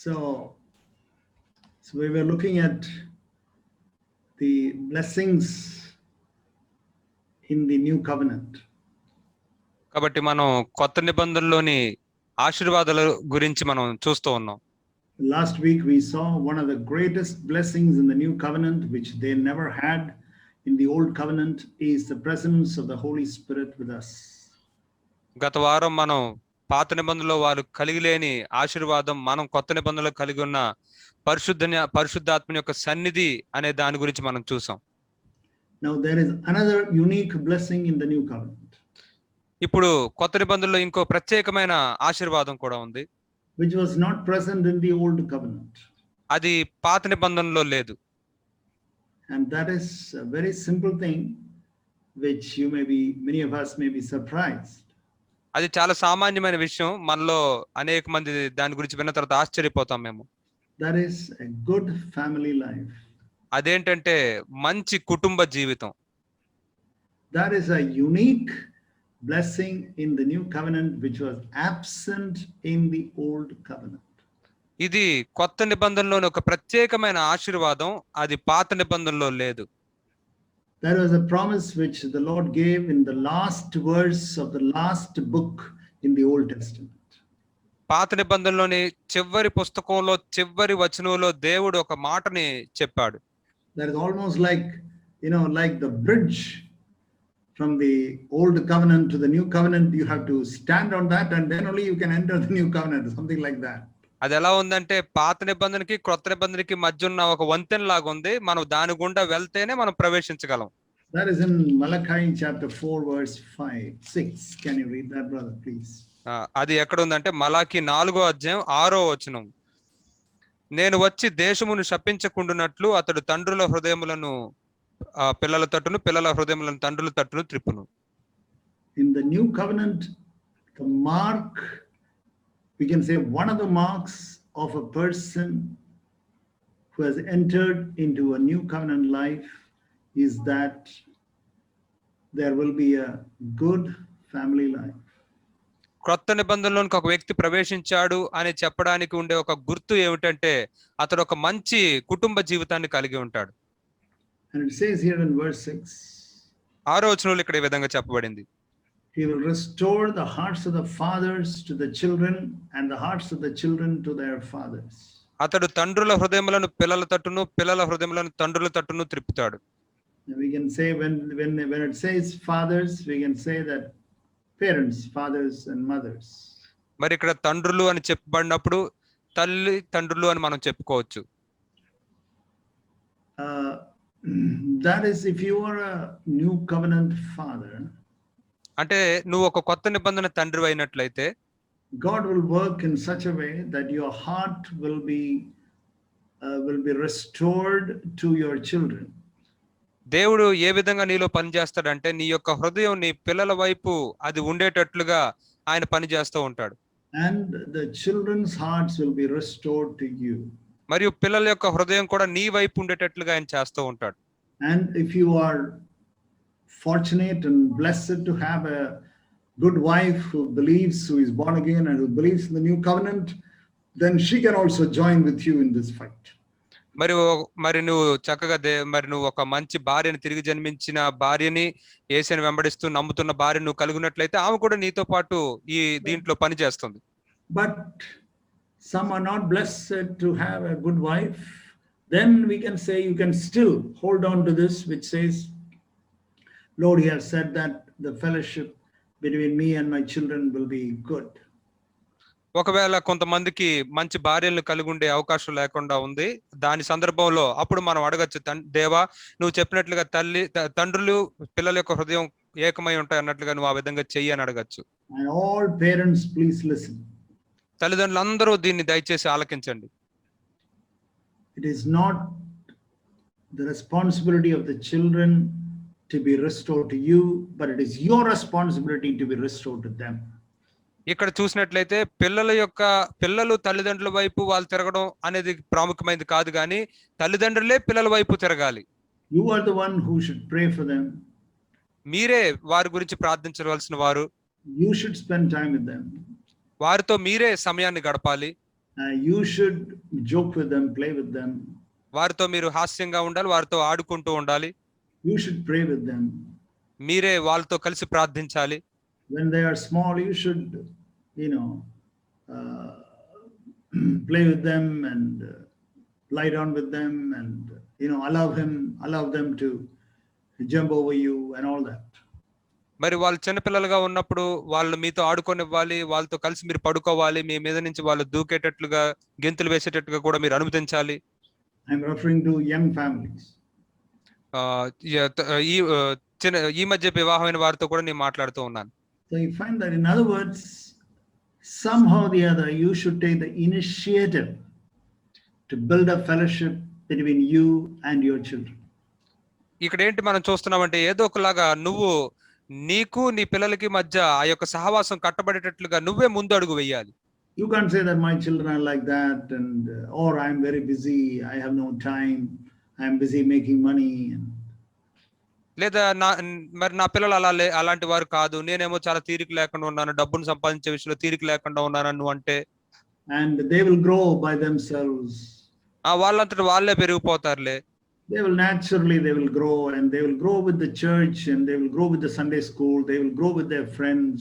So we were looking at the blessings in the new covenant. కాబట్టి మనం కొత్త నిబంధనలోని ఆశీర్వాదాల గురించి మనం చూస్తూ ఉన్నాం. Last week we saw one of the greatest blessings in the new covenant which they never had in the old covenant is the presence of the Holy Spirit with us. గత వారం మనం పాత నిబంధనలో వారు కలిగి లేని ఆశీర్వాదం మనం కొత్త నిబంధనలో కలిగి ఉన్న పరిశుద్ధాత్మ యొక్క సన్నిధి అనే దాని గురించి మనం చూసాం. Now there is another unique blessing in the new covenant. ఇప్పుడు కొత్త నిబంధనలో ఇంకో ప్రత్యేకమైన ఆశీర్వాదం కూడా ఉంది, which was not present in the old covenant. అది పాత నిబంధనలో లేదు. And that is a very simple thing which many of us may be surprised. అది చాలా సామాన్యమైన విషయం, మనలో అనేక మంది దాని గురించి విన్న తర్వాత ఆశ్చర్యపోతాం మేము. That is a good family life. అదేంటంటే మంచి కుటుంబ జీవితం. That is a unique blessing in the new covenant which was absent in the old covenant. ఇది కొత్త నిబంధనలోని ఒక ప్రత్యేకమైన ఆశీర్వాదం, అది పాత నిబంధనలో లేదు. There was a promise which the Lord gave in the last verse of the last book in the Old Testament. పాత నిబంధనలోని చివరి పుస్తకంలో చివరి వచనంలో దేవుడు ఒక మాటని చెప్పాడు. That is almost like the bridge from the old covenant to the new covenant. You have to stand on that and then only you can enter the new covenant, something like that. అది ఎలా ఉందంటే పాత నిబంధనకి కొత్త నిబంధనకి మధ్య ఉన్న ఒక వంతెన లాగా ఉంది, మనం దాని గుండా వెళ్తేనే మనం ప్రవేశించగలం. That is in Malachi chapter 4 verse 5-6. Can you read that, brother, please? అది ఎక్కడ ఉందంటే మలాకి 4వ అధ్యాయం 6వ వచనం. నేను వచ్చి దేశమును శపించకుండునట్లు అతడు తండ్రుల హృదయములను పిల్లల తట్టును, పిల్లల హృదయములను తండ్రుల తట్టును త్రిప్పును. In the new covenant, the mark, we can say one of the marks of a person who has entered into a new covenant life is that there will be a good family life. క్రొత్త నిబంధనలోనికి ఒక వ్యక్తి ప్రవేశించాడు అని చెప్పడానికి ఉండే ఒక గుర్తు ఏమిటంటే అతడు ఒక మంచి కుటుంబ జీవితాన్ని కలిగి ఉంటాడు. And it says here in verse 6, 6వ వచనంలో ఇక్కడ ఈ విధంగా చెప్పబడింది. He will restore the hearts of the fathers to the children and the hearts of the children to their fathers. అతడు తండ్రుల హృదయములను పిల్లల తట్టును, పిల్లల హృదయములను తండ్రుల తట్టును త్రిప్పుతాడు. We can say when it says fathers, we can say that parents, fathers and mothers. మరి ఇక్కడ తండ్రులు అని చెప్పబడినప్పుడు తల్లి తండ్రులు అని మనం చెప్పుకోవచ్చు. That is, if you are a new covenant father, అంటే నువ్వు ఒక కొత్త నిబంధన తండ్రి అయినట్లయితే God will work in such a way that your heart will be restored to your children. దేవుడు ఏ విధంగా నీలో పనిచేస్తాడంటే నీ యొక్క హృదయం నీ పిల్లల వైపు అది ఉండేటట్లుగా ఆయన పని చేస్తూ ఉంటాడు. And the children's hearts will be restored to you. మరియు పిల్లల యొక్క హృదయం కూడా నీ వైపు ఉండేటట్లుగా ఆయన చేస్తూ ఉంటాడు. And if you are fortunate and blessed to have a good wife who is born again and who believes in the new covenant, then she can also join with you in this fight. మరి నువ్వు చక్కగా మరి నువ్వు ఒక మంచి భార్యని, తిరిగి జన్మించిన భార్యని, యేసుని వెంబడిస్తూ నమ్ముతున్న భార్యను నువ్వు కలిగినట్లయితే ఆమె కూడా నీతో పాటు ఈ దీంట్లో పని చేస్తుంది. But some are not blessed to have a good wife. Then we can say you can still hold on to this which says, Lord, you have said that the fellowship between me and my children will be good. ఒకవేళ కొంతమందికి మంచి భార్యలను కలిగి ఉండే అవకాశం లేకుండా ఉంది, దాని సందర్భంలో అప్పుడు మనం అడగచ్చు, దేవా నువ్వు చెప్పినట్లుగా తండ్రులు పిల్లల యొక్క హృదయం ఏకమై ఉంటాయి అన్నట్లుగా నువ్వు ఆ విధంగా చెయ్యి అని అడగచ్చు. And all parents, please listen. తల్లిదండ్రులందరూ దీన్ని దయచేసి ఆలకించండి. It is not the responsibility of the children to be restored to you, but it is your responsibility to be restored to them. ఇక్కడ చూసినట్లయితే పిల్లలు తల్లిదండ్రుల వైపు వాళ్ళు తిరగడం అనేది ప్రాముఖ్యమైనది కాదు, కానీ తల్లిదండ్రులే పిల్లల వైపు తిరగాలి. You are the one who should pray for them. మీరే వారి గురించి ప్రార్థించవలసిన వారు. You should spend time with them. వారితో మీరే సమయాన్ని గడపాలి. You should joke with them, play with them. వారితో మీరు హాస్యంగా ఉండాలి, వారితో ఆడుకుంటూ ఉండాలి. You should pray with them. మీరే వాళ్ళతో కలిసి ప్రార్థించాలి. When they are small, you should, play with them and lie down with them and, allow them to jump over you and all that. మరి వాళ్ళు చిన్నపిల్లలుగా ఉన్నప్పుడు వాళ్ళు మీతో ఆడుకోనివ్వాలి, వాళ్ళతో కలిసి మీరు పడుకోవాలి, మీ మీద నుంచి వాళ్ళు దూకేటట్లుగా గెంతులు వేసేటట్టుగా కూడా మీరు అనుమతించాలి. I'm referring to young families. ఈ మధ్య వివాహమైన వారితో కూడా నేను మాట్లాడుతూ ఉన్నాను. So you find that, in other words, somehow or the other, you should take the initiative to build a fellowship between you and your children. ఇక్కడ ఏంటి మనం చూస్తున్నామంటే, ఏదో ఒకలాగా నువ్వు నీకు నీ పిల్లలకి మధ్య ఆ యొక్క సహవాసం కట్టబడేటట్లుగా నువ్వే ముందు అడుగు వేయాలి. You can't say that my children are like that and or I'm very busy, I have no time, I'm busy making money. లేదా మరి నా పిల్లలు అలాంటి వారు కాదు, నేనేమో చాలా తీరిక లేకుండా ఉన్నాను, డబ్బును సంపాదించే విషయంలో తీరిక లేకుండా ఉన్నాను నువ్వు అంటే. And they will grow by themselves. వాళ్ళంతట వాళ్ళే పెరిగిపోతారులే. They will grow and they will grow with the church and they will grow with the Sunday school, they will grow with their friends.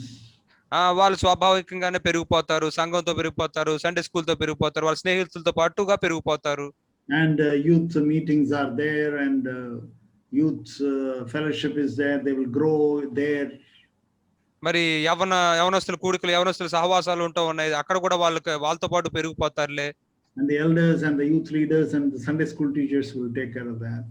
వాళ్ళు స్వాభావికంగానే పెరిగిపోతారు, సంఘంతో పెరిగిపోతారు, సండే స్కూల్ తో పెరిగిపోతారు, వాళ్ళ స్నేహితులతో పాటుగా పెరిగిపోతారు. And youth meetings are there and youth fellowship is there, they will grow there. మరి యవనస్తుల కూడికలు, యవనస్తుల సహవాసాలు ఉంటూ ఉన్నాయి, అక్కడ కూడా వాళ్ళతో పాటు పెరిగిపోతారులే. And the elders and the youth leaders and the Sunday school teachers will take care of that.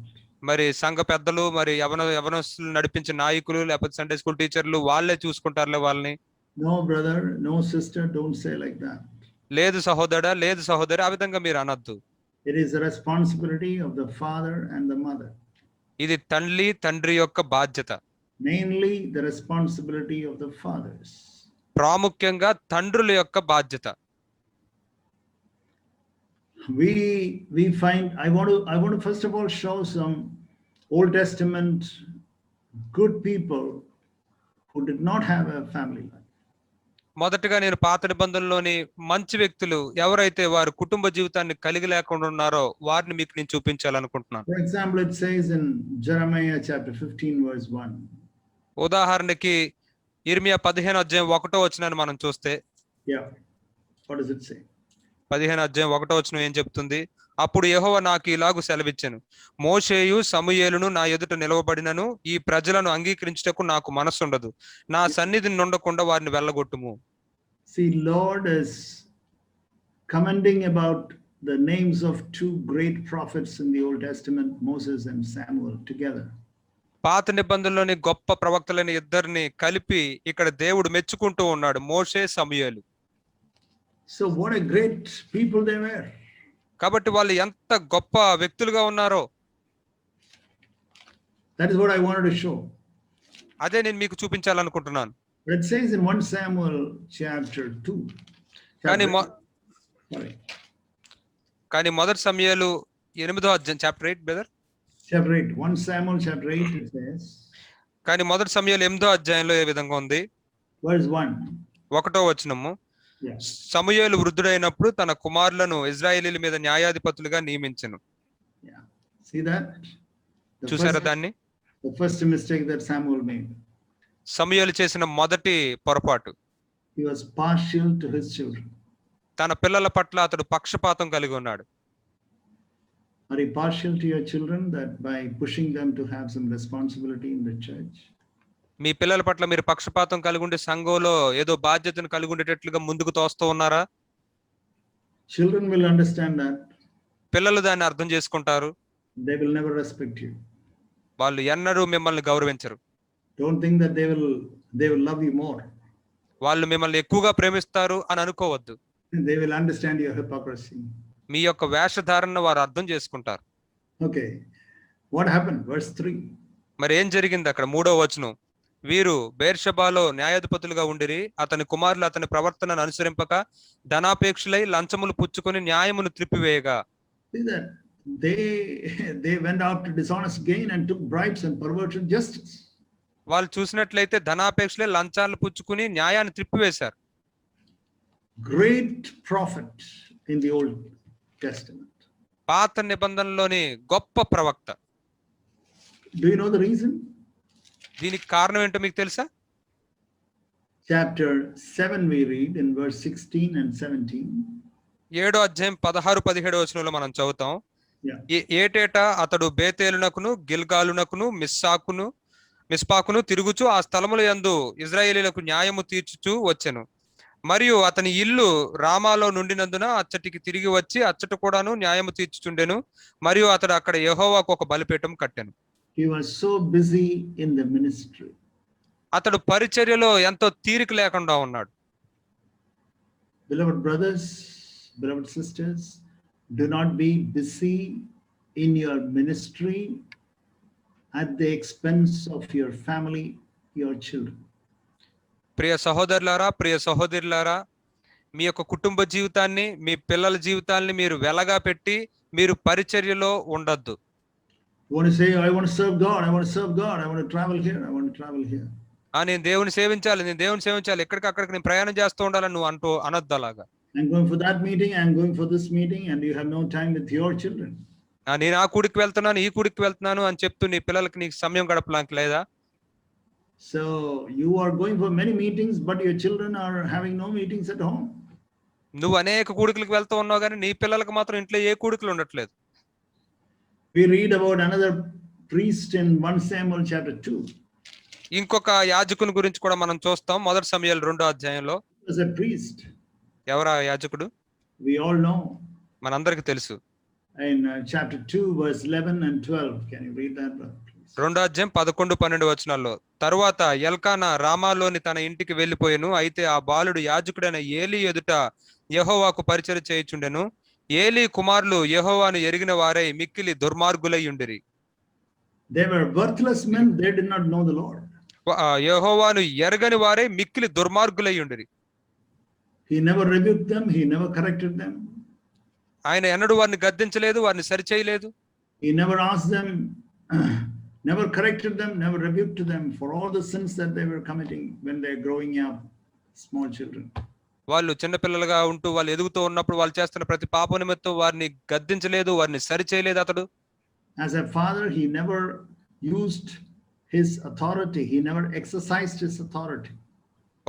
మరి సంఘ పెద్దలు, మరి యవనస్తులు నడిపించే నాయకులు లేకపోతే సండే స్కూల్ టీచర్లు వాళ్ళే చూసుకుంటారులే వాళ్ళని. No brother, no sister, don't say like that. లేదు సహోదరుడా, లేదు సహోదరి, ఆ విధంగా మీరు అనొద్దు. It is the responsibility of the father and the mother. ఇది తండ్రి యొక్క బాధ్యత. Mainly the responsibility of the fathers. ప్రాముఖ్యంగా తండ్రుల యొక్క బాధ్యత. We find, I want to first of all show some Old Testament good people who did not have a family life. మొదటగా నేను పాత నిబంధనలోని మంచి వ్యక్తులు ఎవరైతే వారు కుటుంబ జీవితాన్ని కలిగి లేకుండా ఉన్నారో వారిని మీకు నేను చూపించాలనుకుంటున్నాను. For example, it says in Jeremiah chapter 15 verse 1. ఉదాహరణకి ఇర్మియా 15 అధ్యాయం 1వ వచనాన్ని మనం చూస్తే, Yeah. What does it say? 15 అధ్యాయం 1వ వచనం ఏం చెప్తుంది? అప్పుడు యెహోవా నాకు ఇలాగు సెలవిచ్చెను, మోషేయు సమూయేలును నా ఎదుట నిలవబడినను ఈ ప్రజలను అంగీకరించుటకు నాకు మనస్సుండదు, నా సన్నిధిని నుండకుండా వారిని వెళ్ళగొట్టుము. See, Lord is commenting about the names of two great prophets in the Old Testament, Moses and Samuel together. పాత నిబంధనలోని గొప్ప ప్రవక్తలైన ఇద్దరిని కలిపి ఇక్కడ దేవుడు మెచ్చుకుంటూ ఉన్నాడు, మోషే సమూయేలు. So what a great people they were. కాబట్టి వాళ్ళు ఎంత గొప్ప వ్యక్తులుగా ఉన్నారో. That is what I wanted to show. అదే నేను మీకు చూపించాలనుకుంటున్నాను. But it says in 1 Samuel chapter 2. కానీ మొదటి సమూయేలు 8వ అధ్యాయం chapter 8 brother. Chapter 8. 1 Samuel chapter 8 it says. కానీ మొదటి సమూయేలు 8వ అధ్యాయంలో ఏ విధంగా ఉంది? Verse 1. 1వ వచనము, సమూయేలు వృద్ధుడైనప్పుడు తన కుమారులను ఇశ్రాయేలీయుల మీద న్యాయాధిపతులుగా నియమించెను. See that? చూసారా దాన్ని? The first mistake that Samuel made. సమూయేలు చేసిన మొదటి పొరపాటు. He was partial to his children. తన పిల్లల పట్ల అతడు పక్షపాతం కలిగి ఉన్నాడు. Are you partial to your children that by pushing them to have some responsibility in the church? మీ పిల్లల పట్ల మీరు పక్షపాతం కలిగి ఉండే సంఘంలో ఏదో బాధ్యతను కలిగి ఉండేటట్లుగా ముందుకు తోస్తూ ఉన్నారా? Children will understand that. పిల్లలు దాన్ని అర్థం చేసుకుంటారు. They will never respect you. వాళ్ళు ఎన్నడూ మిమ్మల్ని గౌరవించరు. Don't think that they will love you more. వాళ్ళు మిమ్మల్ని ఎక్కువగా ప్రేమిస్తారు అని అనుకోవద్దు. They will understand your hypocrisy. మీ యొక్క వేషధారణను వారు అర్థం చేసుకుంటారు. Okay. What happened? Verse 3. మరి ఏం జరిగింది అక్కడ? 3వ వచనం, వీరు బెర్షెబాలో న్యాయాధిపతులుగా ఉండిరి, అతని కుమారులు అతని ప్రవర్తనను అనుసరింపక ధనాపేక్షలై లంచములు పుచ్చుకొని న్యాయమును త్రిప్పివేయగా. See that they went out to dishonest gain and took bribes and perverted justice. వాళ్ళు చూసినట్లయితే ధనాపేక్షలే లంచాలు పుచ్చుకుని న్యాయాన్ని త్రిప్పివేశారు. Great prophet in the Old Testament. పాత నిబంధనలోని గొప్ప ప్రవక్త. Do you know the reason? దీనికి కారణం ఏంటో మీకు తెలుసా? Chapter 7 we read in verse 16 and 17. 7వ అధ్యాయం 16-17 వచనంలో మనం చదువుతాం. Yeah. ఏటేటా అతడు బేతేలునకును గిల్గాలునకును మిస్పాకును తిరుగుచు ఆ స్థలముల యందు ఇజ్రాయేలీలకు న్యాయము తీర్చుచు వచ్చెను. మరియు అతని ఇల్లు రామాలో నుండినందున అచ్చటికి తిరిగి వచ్చి అచ్చట కూడాను న్యాయము తీర్చుచుండెను. మరియు అతడు అక్కడ యెహోవాకు ఒక బలిపీఠం కట్టెను. He was so busy in the ministry. అతడు పరిచర్యలో ఎంతో తీరిక లేకుండా ఉన్నాడు. Beloved brothers, beloved sisters, do not be busy in your ministry at the expense of your family, your children. ప్రియ సహోదరులారా, ప్రియ సహోదరులారా, మీ యొక్క కుటుంబ జీవితాన్ని, మీ పిల్లల జీవితాన్ని మీరు వెలగా పెట్టి మీరు పరిచర్యలో ఉండొద్దు. You want to say, I want to serve God, I want to serve God, I want to travel here, I want to travel here. నేను దేవుని సేవించాలి, ఎక్కడికక్కడికి నేను ప్రయాణం చేస్తూ ఉండాలని నువ్వు అనొద్దు అలాగా. I'm going for that meeting, I'm going for this meeting, and you have no time with your children. నేను ఆ కూడికి వెళ్తున్నాను, ఈ కూడికి వెళ్తున్నాను అని చెప్తూ నీ పిల్లలకి నీకు సమయం గడపడానికి లేదా? So you are going for many meetings, but your children are having no meetings at home. నువ్వు అనేక కూడికలకు వెళ్తూ ఉన్నావు కానీ నీ పిల్లలకు మాత్రం ఇంట్లో ఏ కూడికలు ఉండట్లేదు. We read about another priest in 1 Samuel chapter 2. ఇంకొక యాజకుని గురించి కూడా మనం చూస్తాం. 1 సమూయేలు 2వ అధ్యాయంలో. He was a priest. ఎవరా యాజకుడు? We all know. మనందరికి తెలుసు. In chapter 2 verse 11 and 12. Can you read that, brother, please? 2వ అధ్యాయం 11-12 వచనాల్లో. తరువాత ఎల్కానా రామాలోని తన ఇంటికి వెళ్ళిపోయెను. అయితే ఆ బాలుడు యాజకుడైన ఏలీ ఎదుట యెహోవాకు పరిచర్య చేయుచుండెను. ఏలీ కుమారులు యెహోవాను ఎరిగిన వారై మిక్కిలి దుర్మార్గులై ఉండిరి. They were worthless men, they did not know the Lord. యెహోవాను ఎరగని వారై మిక్కిలి దుర్మార్గులై ఉండిరి. He never rebuked them, he never corrected them. ఆయన ఎన్నడూ వారిని గద్దించలేదు, వారిని సరిచేయలేదు. He never asked them, never corrected them, never rebuked them for all the sins that they were committing when they are growing up, small children. వాళ్ళు చిన్నపిల్లలుగా ఉంటూ వాళ్ళు ఎదుగుతూ ఉన్నప్పుడు వాళ్ళు చేస్తున్న ప్రతి పాప నిమిత్తం వారిని గద్దించలేదు, వారిని సరిచేయలేదు అతడు. As a father, he never used his authority, he never exercised his authority.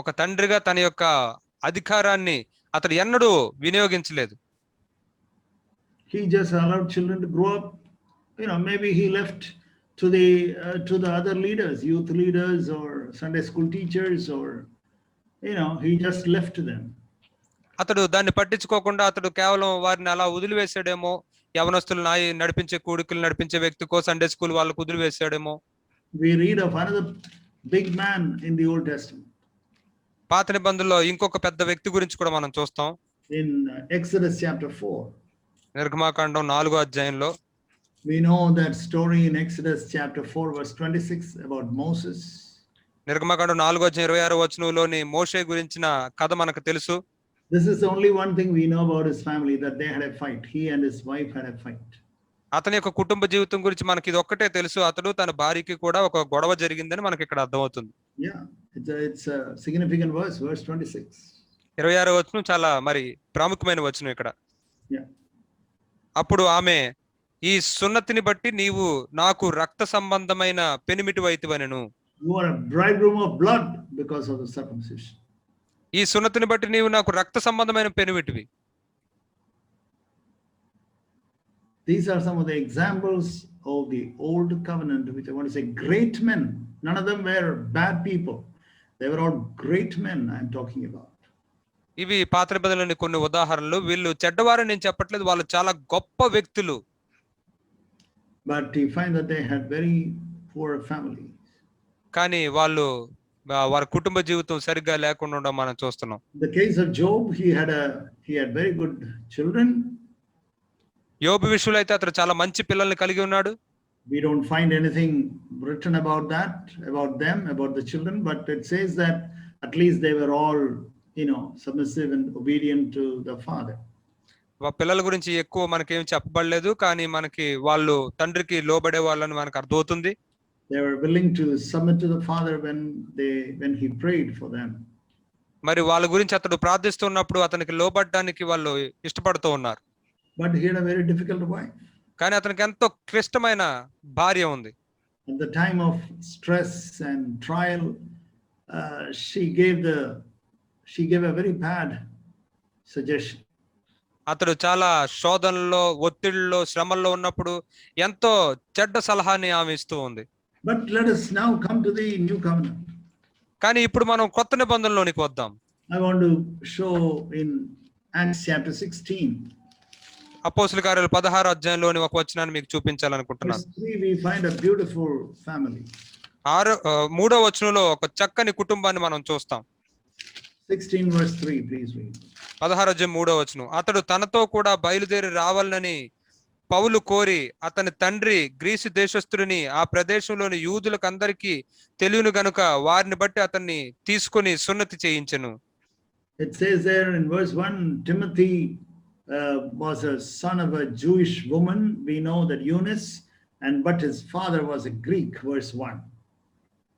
ఒక తండ్రిగా తన యొక్క అధికారాన్ని అతడు ఎన్నడూ వినియోగించలేదు. He just allowed children to grow up. You know, maybe he left to the other leaders, youth leaders or Sunday school teachers, or you know, he just left them. అతడు దాన్ని పట్టించుకోకుండా అతడు కేవలం వారిని అలా వదిలివేసాడేమో. యవనస్తులు నడిపించే కూడికలు నడిపించే వ్యక్తికో సండే స్కూల్ వాళ్ళకు వదిలివేసాడేమో. We read of another big man in the Old Testament. పాత నిబంధనలో ఇంకొక పెద్ద వ్యక్తి గురించి కూడా మనం చూస్తాం. In Exodus chapter 4. నిర్గమాకాండం 4వ అధ్యాయంలో. We know that story in Exodus chapter 4 verse 26 about Moses. నిర్గమాకాండం 4వ అధ్యాయం 26వ వచనంలోని మోషే గురించిన కథ మనకు తెలుసు. This is the only one thing we know about his family, that they had a fight. He and his wife had a fight. అతని యొక్క కుటుంబ జీవితం గురించి మనకి ఇది ఒక్కటే తెలుసు. అతడు తన భార్యకి కూడా ఒక గొడవ జరిగిందని మనకి ఇక్కడ అర్థమవుతుంది. Yeah, it's a significant verse 26. 26వ వచనం చాలా మరి ప్రాముఖ్యమైన వచనం ఇక్కడ. Yeah. అప్పుడు ఆమె, ఈ సున్నతిని బట్టి నీవు నాకు రక్త సంబంధమైన పెనిమిటి వైతివనెను. You are a bridegroom of blood because of the circumcision. ఈ సున్నతిని బట్టి నీవు నాకు రక్త సంబంధమైన పెనిమిటివి. These are some of the examples of the old covenant, which I want to say great men. None of them were bad people. They were all great men I'm talking about. ఇవి పాత నిబంధనలోని కొన్ని ఉదాహరణలు. వీళ్ళు చెడ్డవారని నేను చెప్పట్లేదు, వాళ్ళు చాలా గొప్ప వ్యక్తులు. But you find that they had very poor families. కానీ వాళ్ళు వారి కుటుంబ జీవితం సరిగ్గా లేకుండా ఉండడం మనం చూస్తున్నాం. The case of Job, he had very good children. యోబు విషయంలో అయితే అతడు చాలా మంచి పిల్లల్ని కలిగి ఉన్నాడు. We don't find anything written about that, about them, about the children, but it says that at least they were all, you know, submissive and obedient to the father. పిల్లల గురించి ఎక్కువ మనకేం చెప్పబడలేదు, కానీ మనకి వాళ్ళు తండ్రికి లోబడే వాళ్ళని మనకు అర్థమవుతుంది. They were willing to submit to the father when he prayed for them. మరి వాళ్ళ గురించి అతడు ప్రార్థిస్తున్నప్పుడు అతనికి లోబడ్డానికి వాళ్ళు ఇష్టపడుతూ ఉన్నారు. But he had a very difficult wife. కానీ అతనికి ఎంతో క్లిష్టమైన భార్య ఉంది. At the time of stress and trial, she gave a very bad suggestion. అతడు చాలా శోధనలో, ఒత్తిడిలో, శ్రమల్లో ఉన్నప్పుడు ఎంతో చెడ్డ సలహాని ఆమె ఇస్తూ ఉంది. But let us now come to the new covenant. కానీ ఇప్పుడు మనం కొత్త నిబంధనలోనికి వద్దాం. I want to show in Acts chapter 16. అపోస్తుల కార్యాలు 16వ అధ్యాయంలోని ఒక వచనాన్ని మీకు చూపించాలనుకుంటున్నాను. Verse 3, we find a beautiful family. 3వ వచనంలో ఒక చక్కని కుటుంబాన్ని మనం చూస్తాం. 16 verse 3, please read. 16వ అధ్యాయం 3వ వచనం. అతడు తనతో కూడా బయలుదేరి రావాలని పౌలు కోరి అతని తండ్రి గ్రీసు దేశస్థుడిని ఆ ప్రదేశంలోని యూదులకు అందరికీ తెలియను గనుక వారిని బట్టి అతన్ని తీసుకొని సున్నతి చేయించెను. It says there in verse 1, Timothy was a son of a Jewish woman. We know that Eunice, but his father was a Greek, verse 1.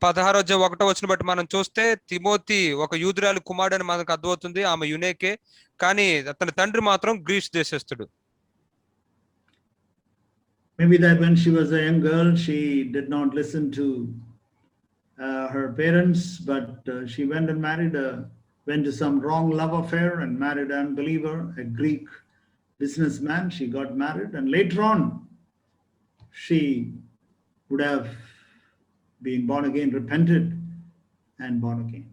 16వ అధ్యాయం 1వ వచనం బట్టి మనం చూస్తే తిమోతి ఒక యూదురాలి కుమారుడు అని మనకు అర్థమవుతుంది. ఆమె యునేకే, కానీ అతని తండ్రి మాత్రం grace దేశస్థుడు. Maybe that when she was a young girl, she did not listen to her parents, but she went and went to some wrong love affair and married an unbeliever, a Greek businessman. She got married, and later on, she would have been born again, repented and born again.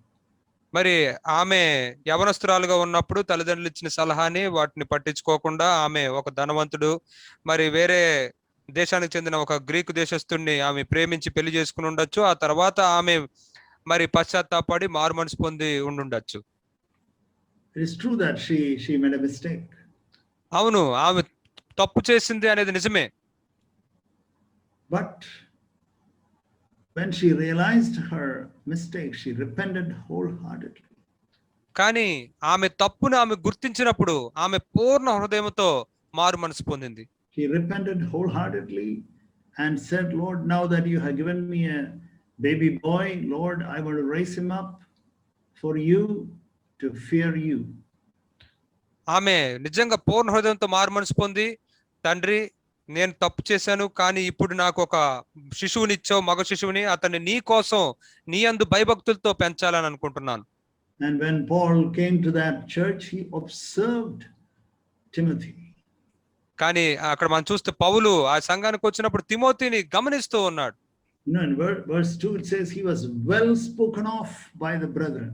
మరి ఆమె యవనస్తురాలుగా ఉన్నప్పుడు తల్లిదండ్రులు ఇచ్చిన సలహాని వాటిని పట్టించుకోకుండా ఆమె ఒక ధనవంతుడు, మరి వేరే దేశానికి చెందిన ఒక గ్రీకు దేశస్థుడిని ఆమె ప్రేమించి పెళ్లి చేసుకుని ఉండొచ్చు. ఆ తర్వాత ఆమె మరి పశ్చాత్తాపడి మారు మనసు పొంది ఉండుండొచ్చు. It is true that she made a mistake. అవును, ఆమె తప్పు చేసింది అనేది నిజమే. But when she realized her mistake, she repented wholeheartedly. కానీ ఆమె తప్పును ఆమె గుర్తించినప్పుడు ఆమె పూర్ణ హృదయంతో మారు మనసు పొందింది. She repented wholeheartedly and said, Lord, now that you have given me a baby boy, Lord, I want to raise him up for you, to fear you. ఆమె నిజంగా పూర్ణ హృదయంతో మారు మనసు పొంది, తండ్రి నేను తప్పు చేశాను, కానీ ఇప్పుడు నాకు ఒక శిశువుని ఇచ్చావు, మగ శిశువుని, అతన్ని నీ కోసం నీ యందు భయభక్తులతో పెంచాలని అనుకుంటున్నాను. And when Paul came to that church, he observed Timothy. కానీ అక్కడ మనం చూస్తే పౌలు ఆ సంఘానికి వచ్చినప్పుడు తిమోతిని గమనిస్తూ ఉన్నాడు. In verse 2 it says he was well spoken of by the brethren.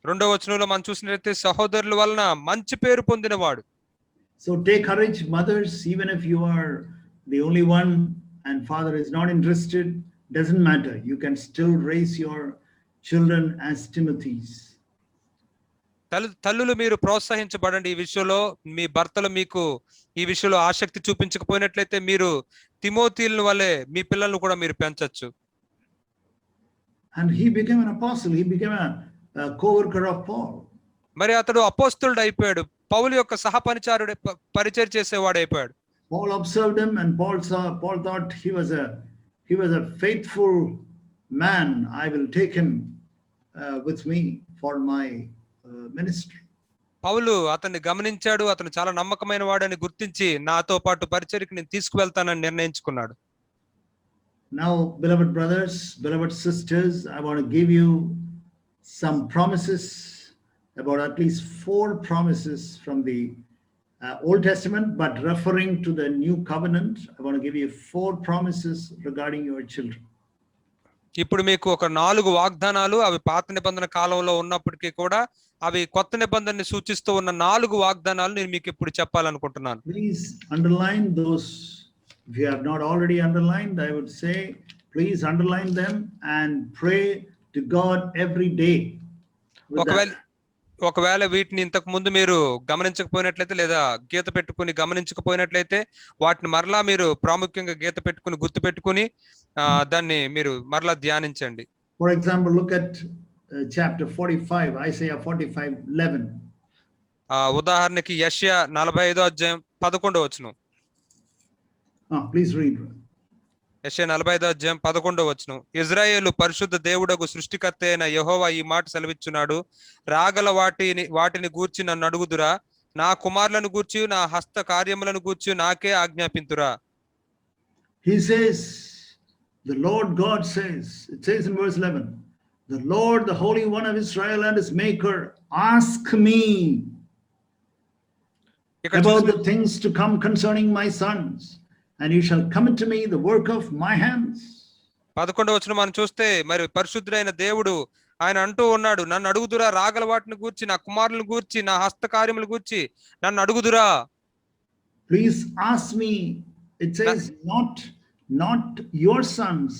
2వ వచనంలో మనం చూసినట్లయితే సహోదరుల వలన మంచి పేరు పొందినవాడు. So take courage, mothers, even if you are the only one and father is not interested, doesn't matter. You can still raise your children as Timothys. తల్లులు మీరు ప్రోత్సహించబడండి ఈ విషయంలో. మీ భర్తలు మీకు ఈ విషయంలో ఆసక్తి చూపించకపోయినట్లయితే మీరు తిమోతిల వలె మీ పిల్లలను కూడా మీరు పెంచొచ్చు. And he became an apostle. He became a co-worker of Paul. మరి అతడు అపోస్తలుడు అయిపోయాడు. పౌలు యొక్క సహపరిచారుడు, పరిచయం చేసేవాడు అయిపోయాడు. Paul observed him, and Paul thought he was a faithful man. I will take him with me for my ministry. పౌలు అతన్ని గమనించాడు. అతను చాలా నమ్మకమైన వాడని గుర్తించి నాతో పాటు పరిచర్యకి నేను తీసుకువెళ్తానని నిర్ణయించుకున్నాడు. Now, beloved brothers, beloved sisters, I want to give you some promises, about at least 4 promises from the Old Testament, but referring to the New Covenant. I want to give you 4 promises regarding your children. ఇప్పుడు మీకు ఒక 4 వాగ్దానాలు, అవి పాత నిబంధన కాలంలో ఉన్నప్పటికీ కూడా అవి కొత్త నిబంధనని సూచిస్తూ ఉన్న 4 వాగ్దానాలు నేను మీకు ఇప్పుడు చెప్పాలనుకుంటున్నాను. Please underline those. If you have not already underlined, I would say please underline them and pray to God every day. ఒకవేళ వీటిని ఇంతకు ముందు మీరు గమనించకపోయినట్లయితే లేదా గీత పెట్టుకుని గమనించకపోయినట్లయితే వాటిని మరలా మీరు ప్రాముఖ్యంగా గీత పెట్టుకుని గుర్తు పెట్టుకుని దాన్ని మీరు మరలా ధ్యానించండి. For example, look at chapter 45, Isaiah 45:11. ఉదాహరణకి యెషయా 45వ అధ్యాయం 11వ వచనం. Please read. యెషయా 45వ అధ్యాయం 11వ వచనం. ఇజ్రాయేలు పరిశుద్ధ దేవుడకు సృష్టికర్త అయిన యెహోవా ఈ మాట సెలవిచ్చున్నాడు, రాగల వాటిని గూర్చి నన్ను అడుగుదురా, నా కుమారులను గూర్చి నా హస్త కార్యములను గూర్చి నాకే ఆజ్ఞాపింతురా. He says, the Lord God says, it says in verse 11, the Lord, the Holy One of Israel and his Maker, ask me ఇక్కడ about the things to come concerning my sons, and you shall commit to me the work of my hands. 11వ వచనం మనం చూస్తే మరి పరిశుద్ధుడైన దేవుడు ఆయన అంటూ ఉన్నాడు, నన్ను అడుగుదురా, రాగల వాటిని గూర్చి నా కుమారులను గూర్చి నా హస్త కార్యములు గూర్చి నన్ను అడుగుదురా. Please ask me. It says not your sons,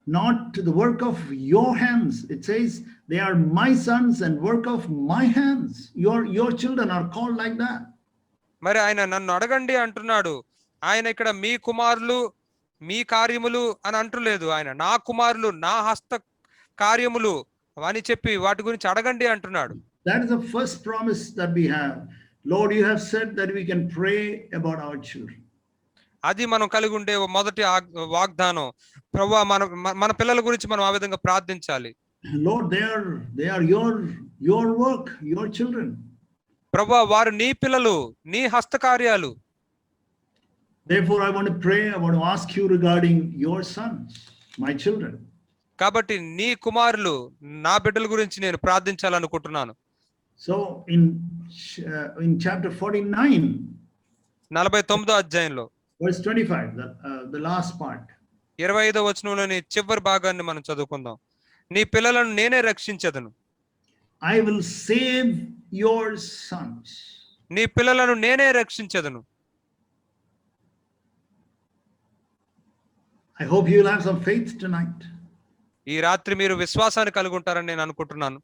not the work of your hands. It says they are my sons and work of my hands. Your children are called like that. మరి ఆయన నన్ను అడగండి అంటున్నాడు. ఆయన ఇక్కడ మీ కుమారులు మీ కార్యములు అని అంటలేదు, ఆయన నా కుమారులు నా హస్త కార్యములు అని చెప్పి వాటి గురించి అడగండి అంటున్నాడు. That is the first promise that we have. Lord, you have said that we can pray about our children. అది మనం కలిగి ఉండే మొదటి వాగ్దానం. ప్రభువా, మన పిల్లల గురించి మనం ఆ విధంగా ప్రార్థించాలి. Lord, they are your work, your children. ప్రభువా, వారు నీ పిల్లలు, నీ హస్తకార్యాలు. Therefore, I want to pray, I want to ask you regarding your sons, my children. కాబట్టి నీ కుమారులు నా బిడ్డల గురించి నేను ప్రార్థించాలనుకుంటున్నాను. So in chapter 49, 49వ అధ్యాయంలో verse 25, the last part. 25వ వచనంలోని చివరి భాగాన్ని మనం చదువుకుందాం. నీ పిల్లలను నేనే రక్షించెదను. I will save your sons. నీ పిల్లలను నేనే రక్షించెదను. I hope you will have some faith tonight. ఈ రాత్రి మీరు విశ్వాసాన్ని కలిగి ఉంటారని నేను అనుకుంటున్నాను.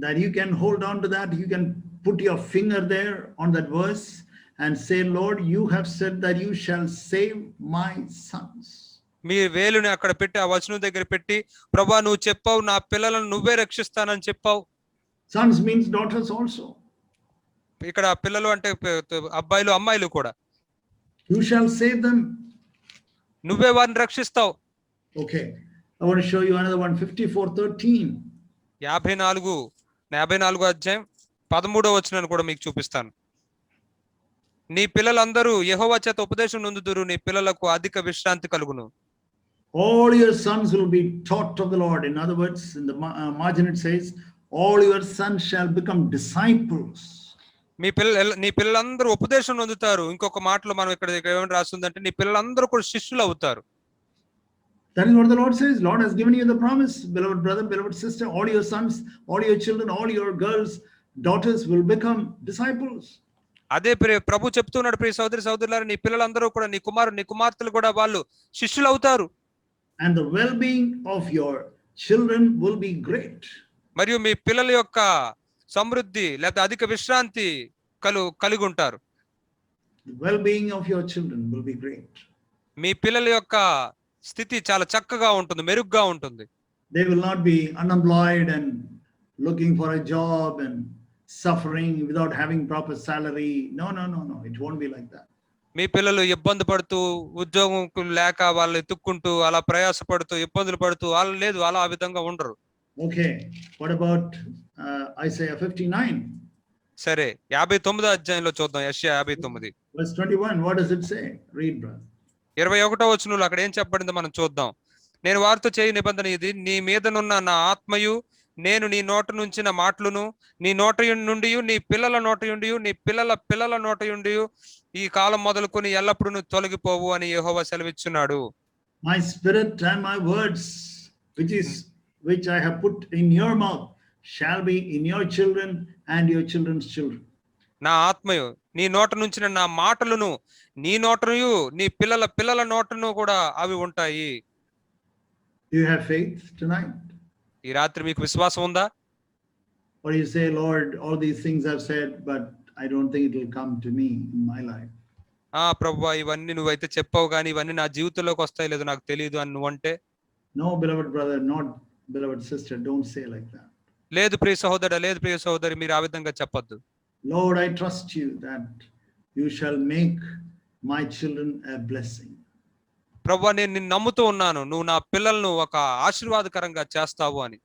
That you can hold on to that, you can put your finger there on that verse and say, Lord, you have said that you shall save my sons. మీ వేలుని అక్కడ పెట్టి ఆ వచనం దగ్గర పెట్టి, ప్రభువా నువ్వు చెప్పావు నా పిల్లలను నువ్వే రక్షిస్తానని చెప్పావు. Sons means daughters also. ఇక్కడ పిల్లలు అంటే అబ్బాయిలు అమ్మాయిలు కూడా. You shall save them. నువ్వే వారిని రక్షిస్తావు. Okay, I want to show you another one, 54:13. 54వ అధ్యాయం 13వ వచనాన్ని కూడా మీకు చూపిస్తాను. నీ పిల్లలందరూ యెహోవా చేత ఉపదేశం నొందుదురు, నీ పిల్లలకు అధిక విశ్రాంతి కలుగును. All your sons will be taught of the Lord. In other words, in the margin it says, all your sons shall become disciples. నీ పిల్లలందరూ ఉపదేశం నొందుతారు. ఇంకొక మాటలో మనం ఇక్కడ ఏమని రాస్తుందంటే నీ పిల్లలందరూ కూడా శిష్యులు అవుతారు. That is what the Lord says. Lord has given you the promise, beloved brother, beloved sister. All your sons, all your children, all your girls, daughters will become disciples. అదే ప్రభు చెప్తున్నాడు, ప్రియ సోదరి సోదరులారా, నీ పిల్లలందరూ కూడా నీ కుమార్తెలు కూడా వాళ్ళు శిష్యులు అవుతారు. And the well-being of your children will be great. మరియు మీ పిల్లల యొక్క సమృద్ధి లేదా అధిక విశ్రాంతి కలిగి ఉంటారు. The well-being of your children will be great. మీ పిల్లల యొక్క స్థితి చాలా చక్కగా ఉంటుంది, మెరుగ్గా ఉంటుంది. They will not be unemployed and looking for a job and suffering without having proper salary. No. It won't be like that. మీ పిల్లలు ఇబ్బంది పడుతూ ఉద్యోగం లేక వాళ్ళు ఎత్తుక్కుంటూ అలా ప్రయాసపడుతూ ఇబ్బందులు పడుతూ వాళ్ళు లేదు, అలా ఆ విధంగా ఉండరు. Okay, what about Isaiah 59? సరే, 59వ అధ్యాయంలో చూద్దాం. యెషయా 59 verse 21. What does it say? Read, brother. 21వ వచనంలో అక్కడ ఏం చెప్పబడిందో మనం చూద్దాం. నేను వారితో చేయు నిబంధన ఇది, నీ మీదనున్న నా ఆత్మయు నేను నీ నోట నుంచిన మాటలను నీ నోట నుండి నీ పిల్లల నోట నుండి నీ పిల్లల నోట నుండి ఈ కాలం మొదలుకొని ఎల్లప్పుడూ తొలగిపోవు అని యెహోవా సెలవిచ్చున్నాడు. My spirit and my words which I have put in your mouth shall be in your children and your children's children. నా ఆత్మయు నీ నోట నుంచిన నా మాటలను నీ నోటను నీ పిల్లల నోటను కూడా అవి ఉంటాయి. Do you have faith tonight? ఈ రాత్రి మీకు విశ్వాసం ఉందా? Or you say, Lord, all these things I've said, but I don't think it will come to me in my life. ప్రభువా, ఇవన్నీ నువ్వైతే చెప్పావు కానీ ఇవన్నీ నా జీవితంలోకి వస్తాయి లేదో నాకు తెలియదు అని నువ్వంటే, No, beloved brother, not beloved sister, don't say like that. లేదు ప్రియ సహోదరుడా, లేదు ప్రియ సహోదరి, మీరు ఆ విధంగా చెప్పొద్దు. Lord, I trust you that you shall make my children a blessing. ప్రభువా నేను నిన్ను నమ్ముతూ ఉన్నాను, నువ్వు నా పిల్లలను ఒక ఆశీర్వాదకరంగా చేస్తావు అని.